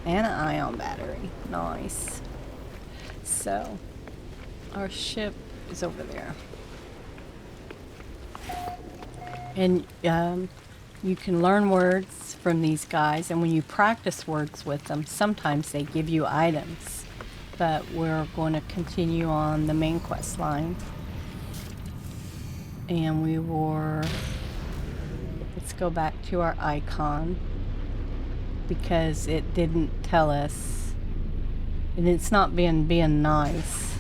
and an ion battery. Nice. So, our ship is over there. And you can learn words from these guys, and when you practice words with them, sometimes they give you items. But we're going to continue on the main quest line. And we were... Let's go back to our icon, because it didn't tell us, and it's not being nice.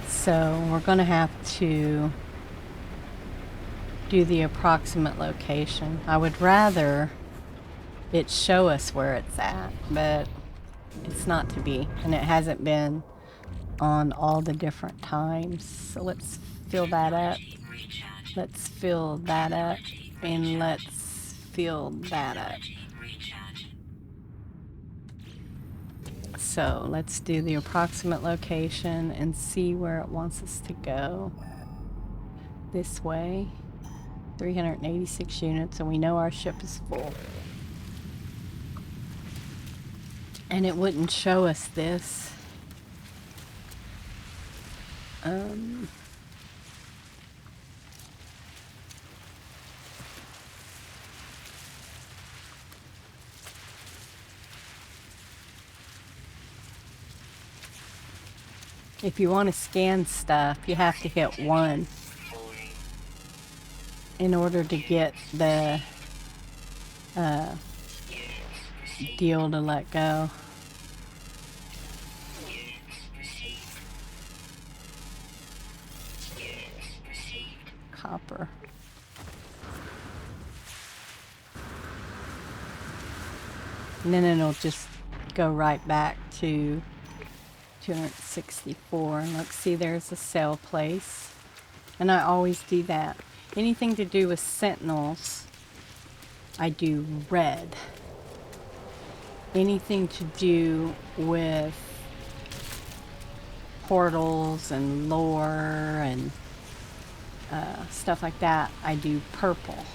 So we're going to have to do the approximate location. I would rather it show us where it's at, but it's not to be, and it hasn't been on all the different times. So let's fill that up. Let's fill that up, and let's fill that up. So let's do the approximate location and see where it wants us to go. This way. 386 units, and we know our ship is full. And it wouldn't show us this. If you want to scan stuff, you have to hit 1 in order to get the deal to let go. Copper. And then it'll just go right back to 264. And look, see, there's a sell place. And I always do that. Anything to do with sentinels, I do red. Anything to do with portals and lore and stuff like that, I do purple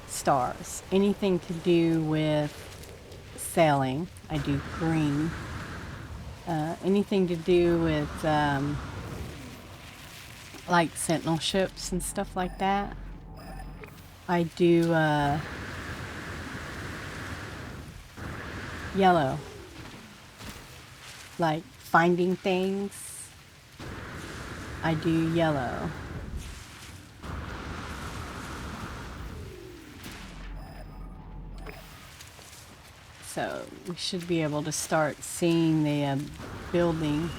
stars. Anything to do with sailing, I do green. Anything to do with like sentinel ships and stuff like that, I do yellow. Like finding things, I do yellow. So we should be able to start seeing the building.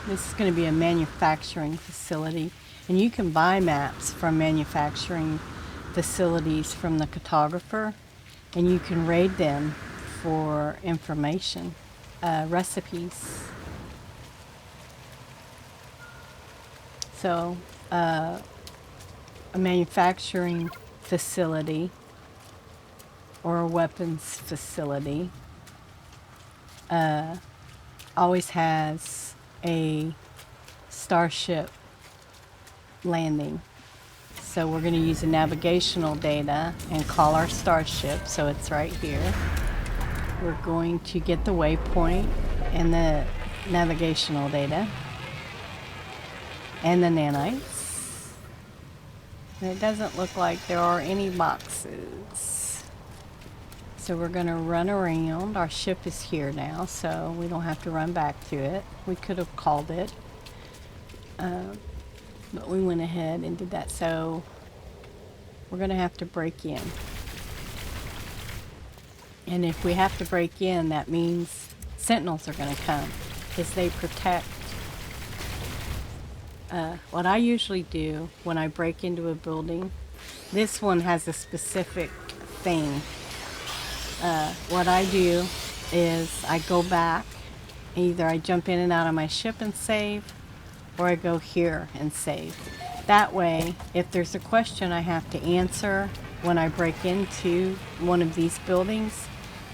This is going to be a manufacturing facility, and you can buy maps from manufacturing facilities from the cartographer, and you can raid them for information, recipes. So a manufacturing facility or a weapons facility always has a starship landing. So we're going to use the navigational data and call our starship, so it's right here. We're going to get the waypoint and the navigational data and the nanites. And it doesn't look like there are any boxes. So we're going to run around. Our ship is here now, so we don't have to run back to it. We could have called it, but we went ahead and did that. So we're going to have to break in. And if we have to break in, that means sentinels are going to come because they protect. What I usually do when I break into a building, this one has a specific thing. What I do is I go back, either I jump in and out of my ship and save, or I go here and save. That way, if there's a question I have to answer when I break into one of these buildings,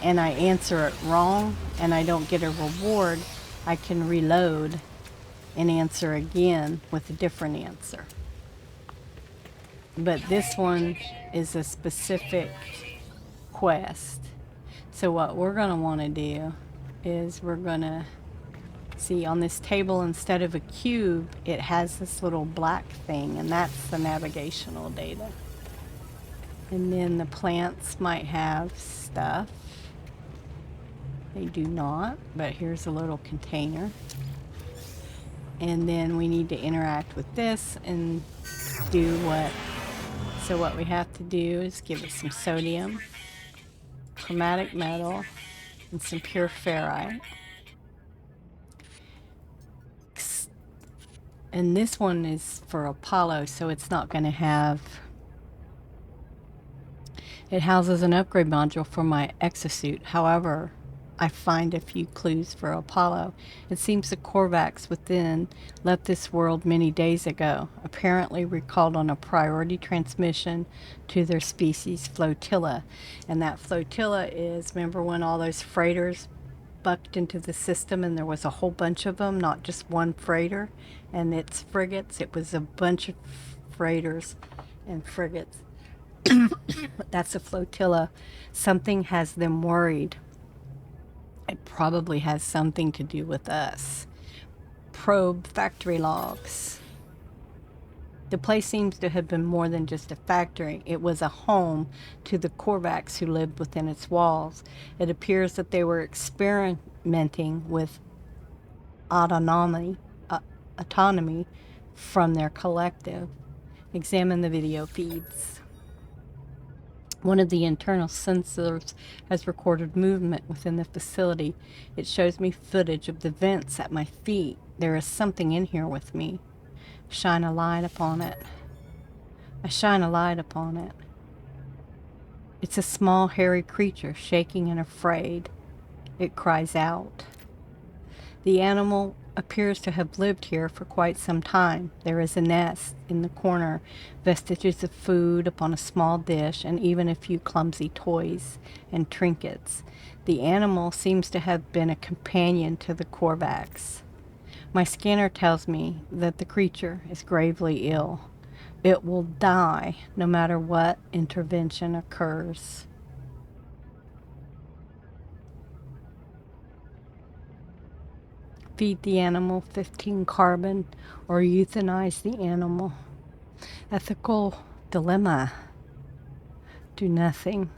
and I answer it wrong and I don't get a reward, I can reload and answer again with a different answer. But this one is a specific quest. So what we're going to want to do is we're going to see on this table, instead of a cube, it has this little black thing, and that's the navigational data. And then the plants might have stuff. They do not, but here's a little container. And then we need to interact with this and do what. So what we have to do is give it some sodium, chromatic metal, and some pure ferrite. And this one is for Apollo, so it's not going to have. It houses an upgrade module for my exosuit. However, I find a few clues for Apollo. It seems the Korvax within left this world many days ago, apparently recalled on a priority transmission to their species flotilla. And that flotilla is, remember when all those freighters bucked into the system and there was a whole bunch of them, not just one freighter and its frigates. It was a bunch of freighters and frigates. That's a flotilla. Something has them worried. It probably has something to do with us. Probe factory logs. The place seems to have been more than just a factory. It was a home to the Korvax who lived within its walls. It appears that they were experimenting with autonomy from their collective. Examine the video feeds. One of the internal sensors has recorded movement within the facility. It shows me footage of the vents at my feet. There is something in here with me. Shine a light upon it. I shine a light upon it. It's a small, hairy creature, shaking and afraid. It cries out. The animal appears to have lived here for quite some time. There is a nest in the corner, vestiges of food upon a small dish, and even a few clumsy toys and trinkets. The animal seems to have been a companion to the Korvax. My scanner tells me that the creature is gravely ill. It will die no matter what intervention occurs. Feed the animal 15 carbon or euthanize the animal. Ethical dilemma. Do nothing.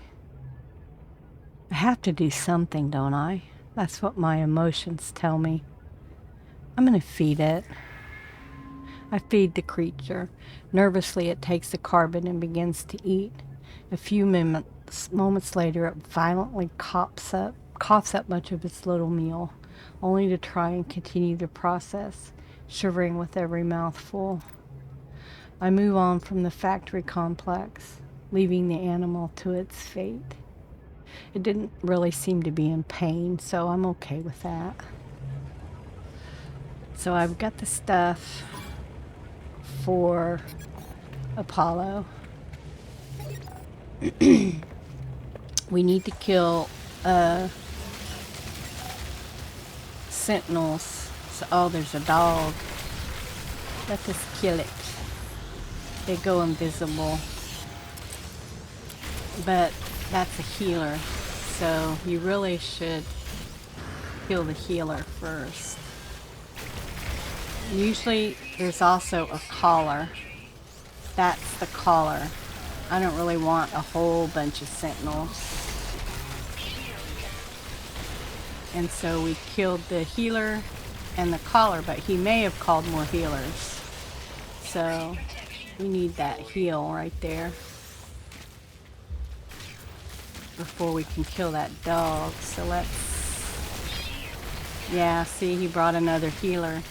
I have to do something, don't I? That's what my emotions tell me. I'm going to feed it. I feed the creature. Nervously, it takes the carbon and begins to eat. A few moments later, it violently coughs up much of its little meal, only to try and continue the process, shivering with every mouthful. I move on from the factory complex, leaving the animal to its fate. It didn't really seem to be in pain, so I'm okay with that. So I've got the stuff for Apollo. We need to kill Sentinels. So, oh, there's a dog. Let us kill it. They go invisible. But that's a healer. So you really should kill the healer first. Usually there's also a collar. That's the collar. I don't really want a whole bunch of sentinels. And so we killed the healer and the collar, but he may have called more healers. So we need that heal right there before we can kill that dog. So yeah, see, he brought another healer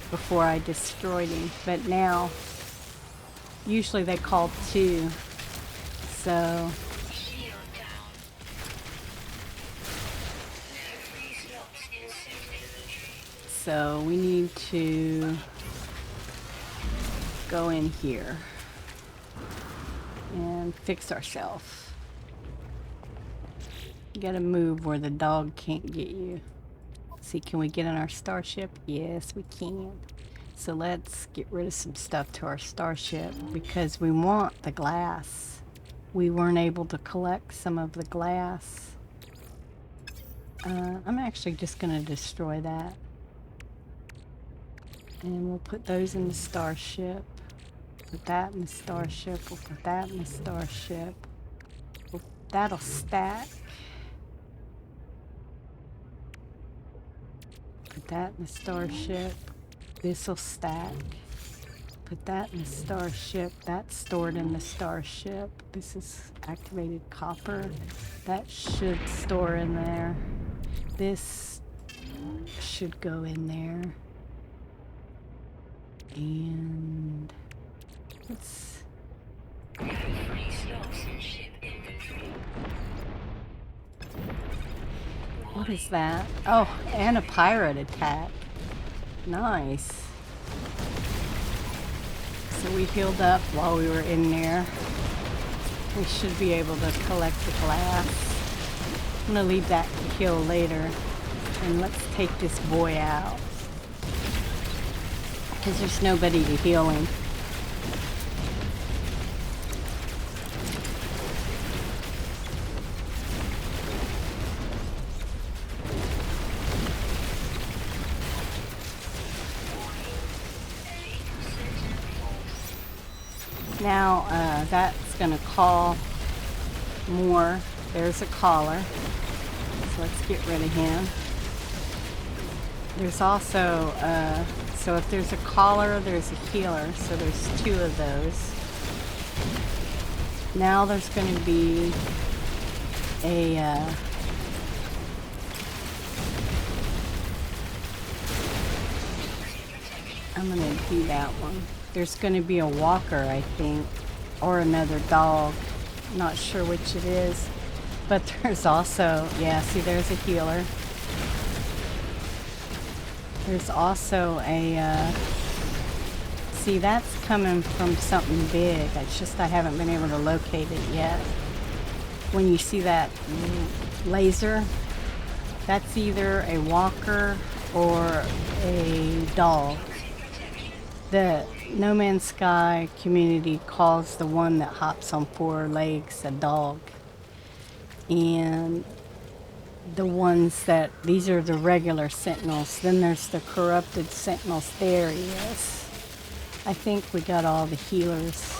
before I destroyed him. But now, usually they call two. So we need to go in here and fix ourselves. You gotta move where the dog can't get you. See, can we get in our starship? Yes, we can. So let's get rid of some stuff to our starship because we want the glass. We weren't able to collect some of the glass. I'm actually just gonna destroy that. And we'll put those in the starship. Put that in the starship. We'll put that in the starship. That'll stack. Put that in the starship. This'll stack. Put that in the starship. That's stored in the starship. This is activated copper. That should store in there. This should go in there. And let's... What is that? Oh, and a pirate attack. Nice. So we healed up while we were in there. We should be able to collect the glass. I'm gonna leave that to kill later. And let's take this boy out. Because there's nobody to heal him. Now that's going to call more. There's a collar. So let's get rid of him. There's also, so if there's a collar, there's a healer. So there's two of those. Now there's going to be a I'm going to do that one. There's going to be a walker, I think, or another dog. Not sure which it is. But there's also, yeah, see, there's a healer. There's also a, see, that's coming from something big. It's just I haven't been able to locate it yet. When you see that laser, that's either a walker or a dog. The No Man's Sky community calls the one that hops on 4 legs a dog. And the ones that, these are the regular Sentinels. Then there's the corrupted Sentinels. There he is. I think we got all the healers.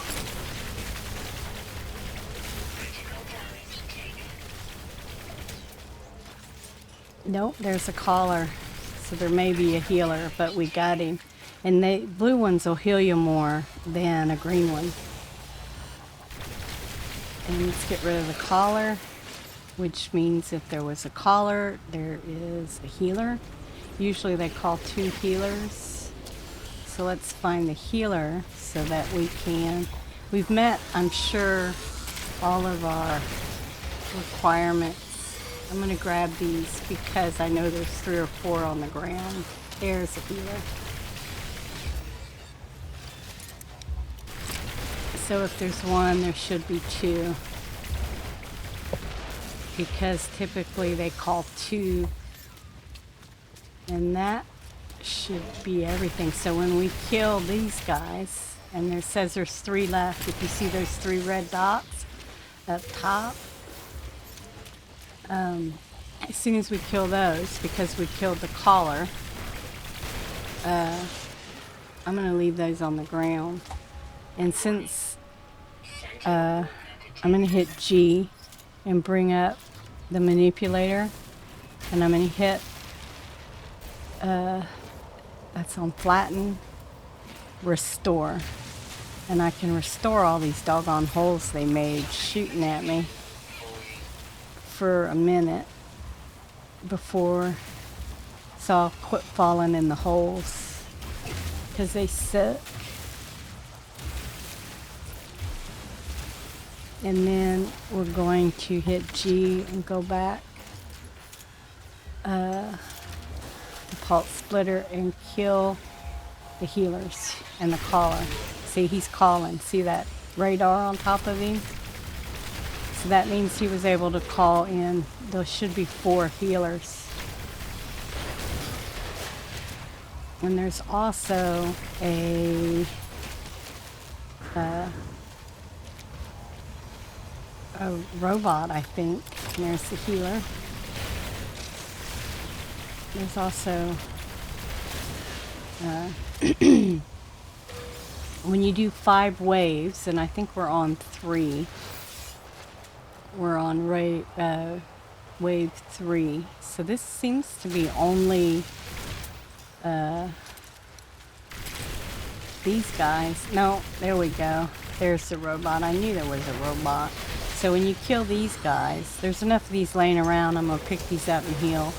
Nope, there's a caller. So there may be a healer, but we got him. And the blue ones will heal you more than a green one. And let's get rid of the collar, which means if there was a collar, there is a healer. Usually they call 2 healers. So let's find the healer so that we can... We've met, I'm sure, all of our requirements. I'm going to grab these because I know there's 3 or 4 on the ground. There's a healer. So if there's 1, there should be 2. Because typically they call 2. And that should be everything. So when we kill these guys, and there says there's 3 left, if you see those 3 red dots up top, as soon as we kill those, because we killed the collar, I'm going to leave those on the ground. And since I'm going to hit G and bring up the manipulator, and I'm going to hit, that's on flatten, restore. And I can restore all these doggone holes they made shooting at me for a minute before, so I'll quit falling in the holes because they sit. And then we're going to hit G and go back the pulse splitter and kill the healers and the caller. See, he's calling. See that radar on top of him? So that means he was able to call in. There should be 4 healers. And there's also a robot, I think. And there's the healer. There's also when you do 5 waves, and I think we're on 3. We're on wave 3. So this seems to be only these guys. No, there we go. There's the robot. I knew there was a robot. So when you kill these guys, there's enough of these laying around. I'm going to pick these up and heal.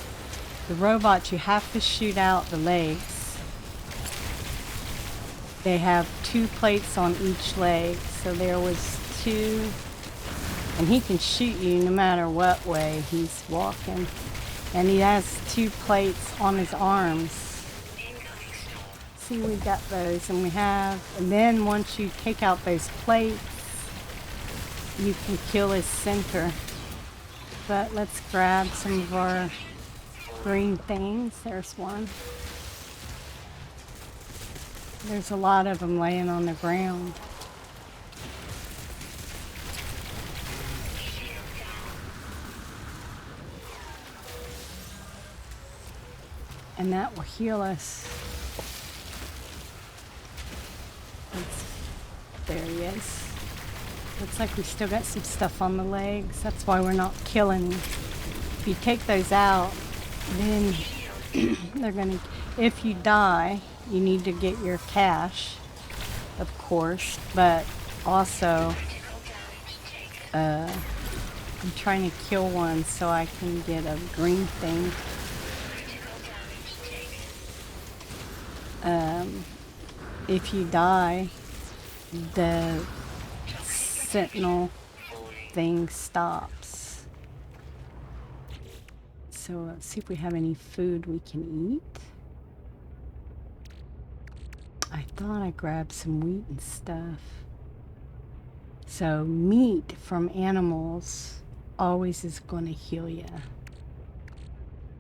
The robots, you have to shoot out the legs. They have 2 plates on each leg. So there was 2. And he can shoot you no matter what way he's walking. And he has 2 plates on his arms. See, we got those. And we have, and then once you take out those plates, you can kill his center. But let's grab some of our green things. There's one. There's a lot of them laying on the ground. And that will heal us. There he is. Looks like we still got some stuff on the legs. That's why we're not killing him. If you take those out, then they're gonna, if you die, you need to get your cash, of course, but also I'm trying to kill one so I can get a green thing. If you die, the Sentinel thing stops. So let's see if we have any food we can eat. I thought I grabbed some wheat and stuff. So meat from animals always is going to heal you.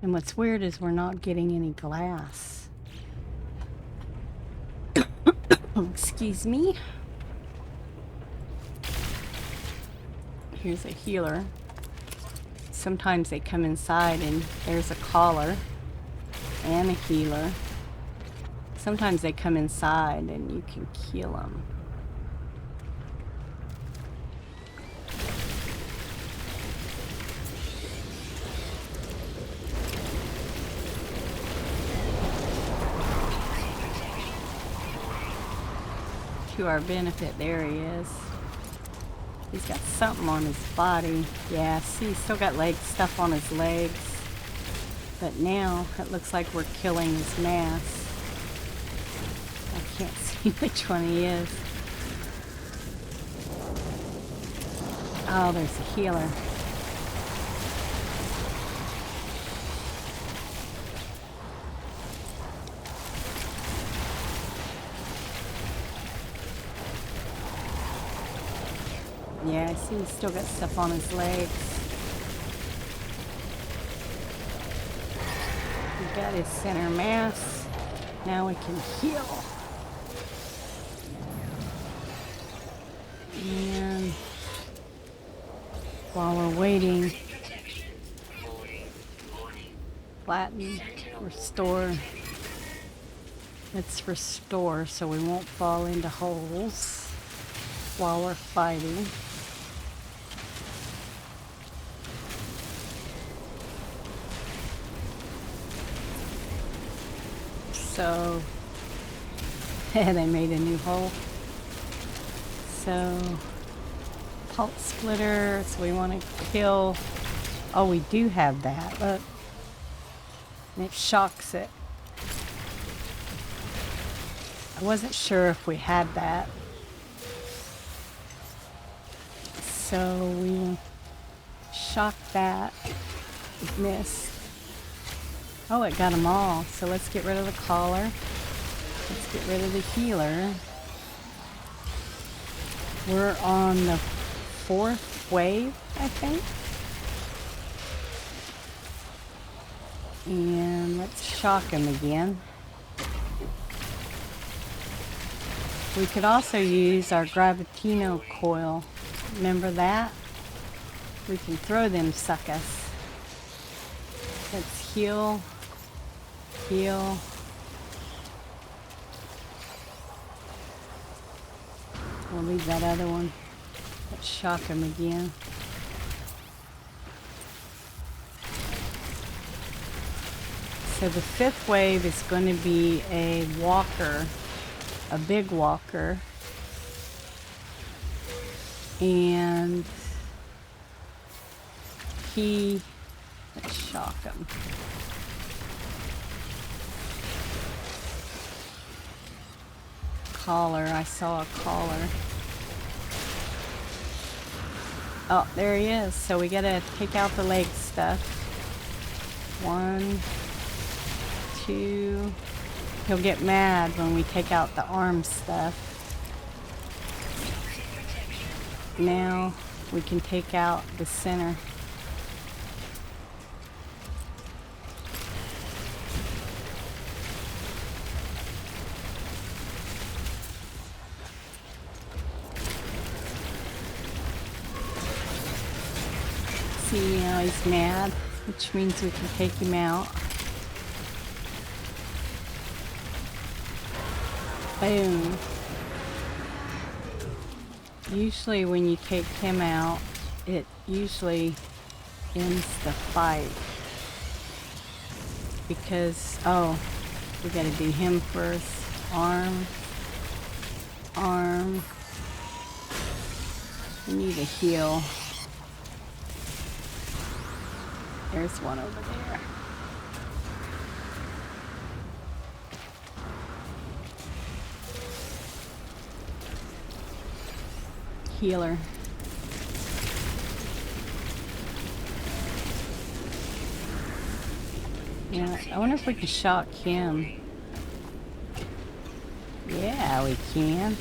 And what's weird is we're not getting any glass. Excuse me. Here's a healer. Sometimes they come inside and there's a collar and a healer. Sometimes they come inside and you can kill them. To our benefit, there he is. He's got something on his body. Yeah, see, he's still got stuff on his legs. But now it looks like we're killing his mass. I can't see which one he is. Oh, there's a healer. Yeah, I see he's still got stuff on his legs. We've got his center mass. Now we can heal. And while we're waiting, flatten, restore. Let's restore so we won't fall into holes while we're fighting. So, they made a new hole. So, pulse splitter, so we want to kill, oh, we do have that, look. And it shocks it. I wasn't sure if we had that. So we shock that, missed. Oh, it got them all. So let's get rid of the collar. Let's get rid of the healer. We're on the 4th wave, I think. And let's shock him again. We could also use our Gravitino coil. Remember that? We can throw them suckers. Let's heal. Heal. We'll leave that other one. Let's shock him again. So the 5th wave is going to be a walker, a big walker. And let's shock him. Collar, I saw a collar. Oh, there he is. So we gotta take out the leg stuff. 1, 2. He'll get mad when we take out the arm stuff. Now we can take out the center. See, now he's mad, which means we can take him out. Boom. Usually when you take him out, it usually ends the fight. Because, oh, we gotta do him first. Arm. Arm. We need to heal. There's one over there. Healer. Yeah, I wonder if we can shock him. Yeah, we can.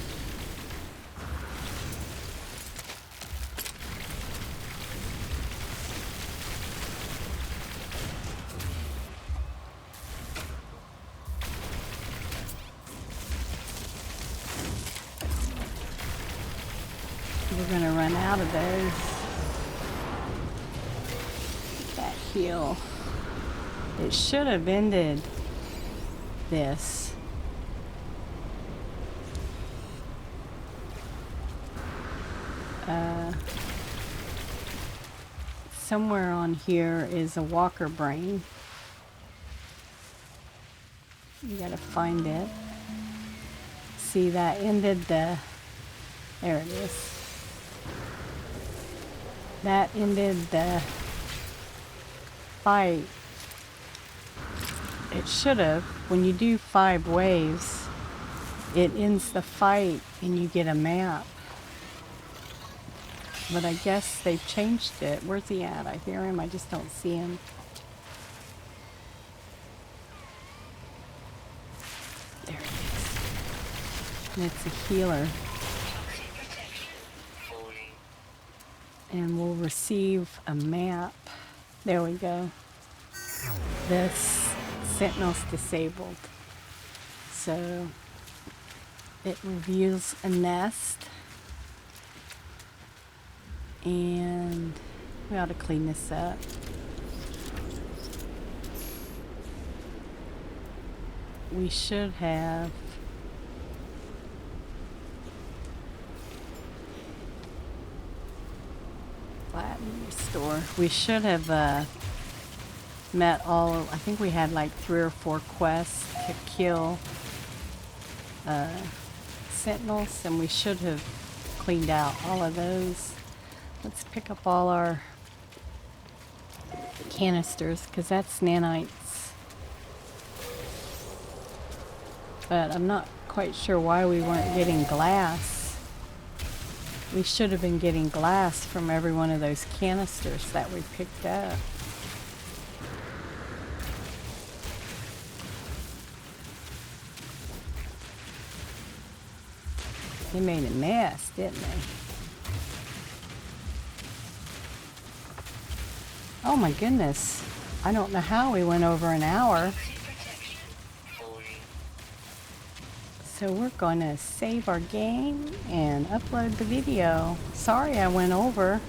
We're gonna run out of those. That heal. It should have ended this. Somewhere on here is a walker brain. You gotta find it. See, that ended the... There it is. That ended the fight. It should have. When you do 5 waves, it ends the fight and you get a map. But I guess they've changed it. Where's he at? I hear him. I just don't see him. There he is. And it's a healer. And we'll receive a map. There we go. This Sentinel's disabled. So it reveals a nest. And we ought to clean this up. We should have flatten restore. We should have met all. I think we had like 3 or 4 quests to kill sentinels, and we should have cleaned out all of those. Let's pick up all our canisters, because that's nanites. But I'm not quite sure why we weren't getting glass. We should have been getting glass from every one of those canisters that we picked up. They made a mess, didn't they? Oh my goodness. I don't know how we went over an hour. So we're going to save our game and upload the video. Sorry I went over.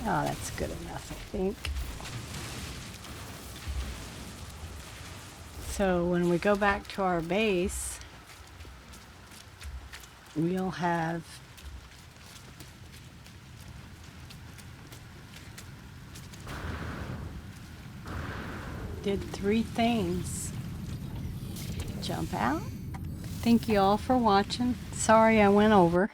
Oh, that's good enough, I think. So when we go back to our base, we'll have did 3 things. Jump out. Thank you all for watching. Sorry I went over.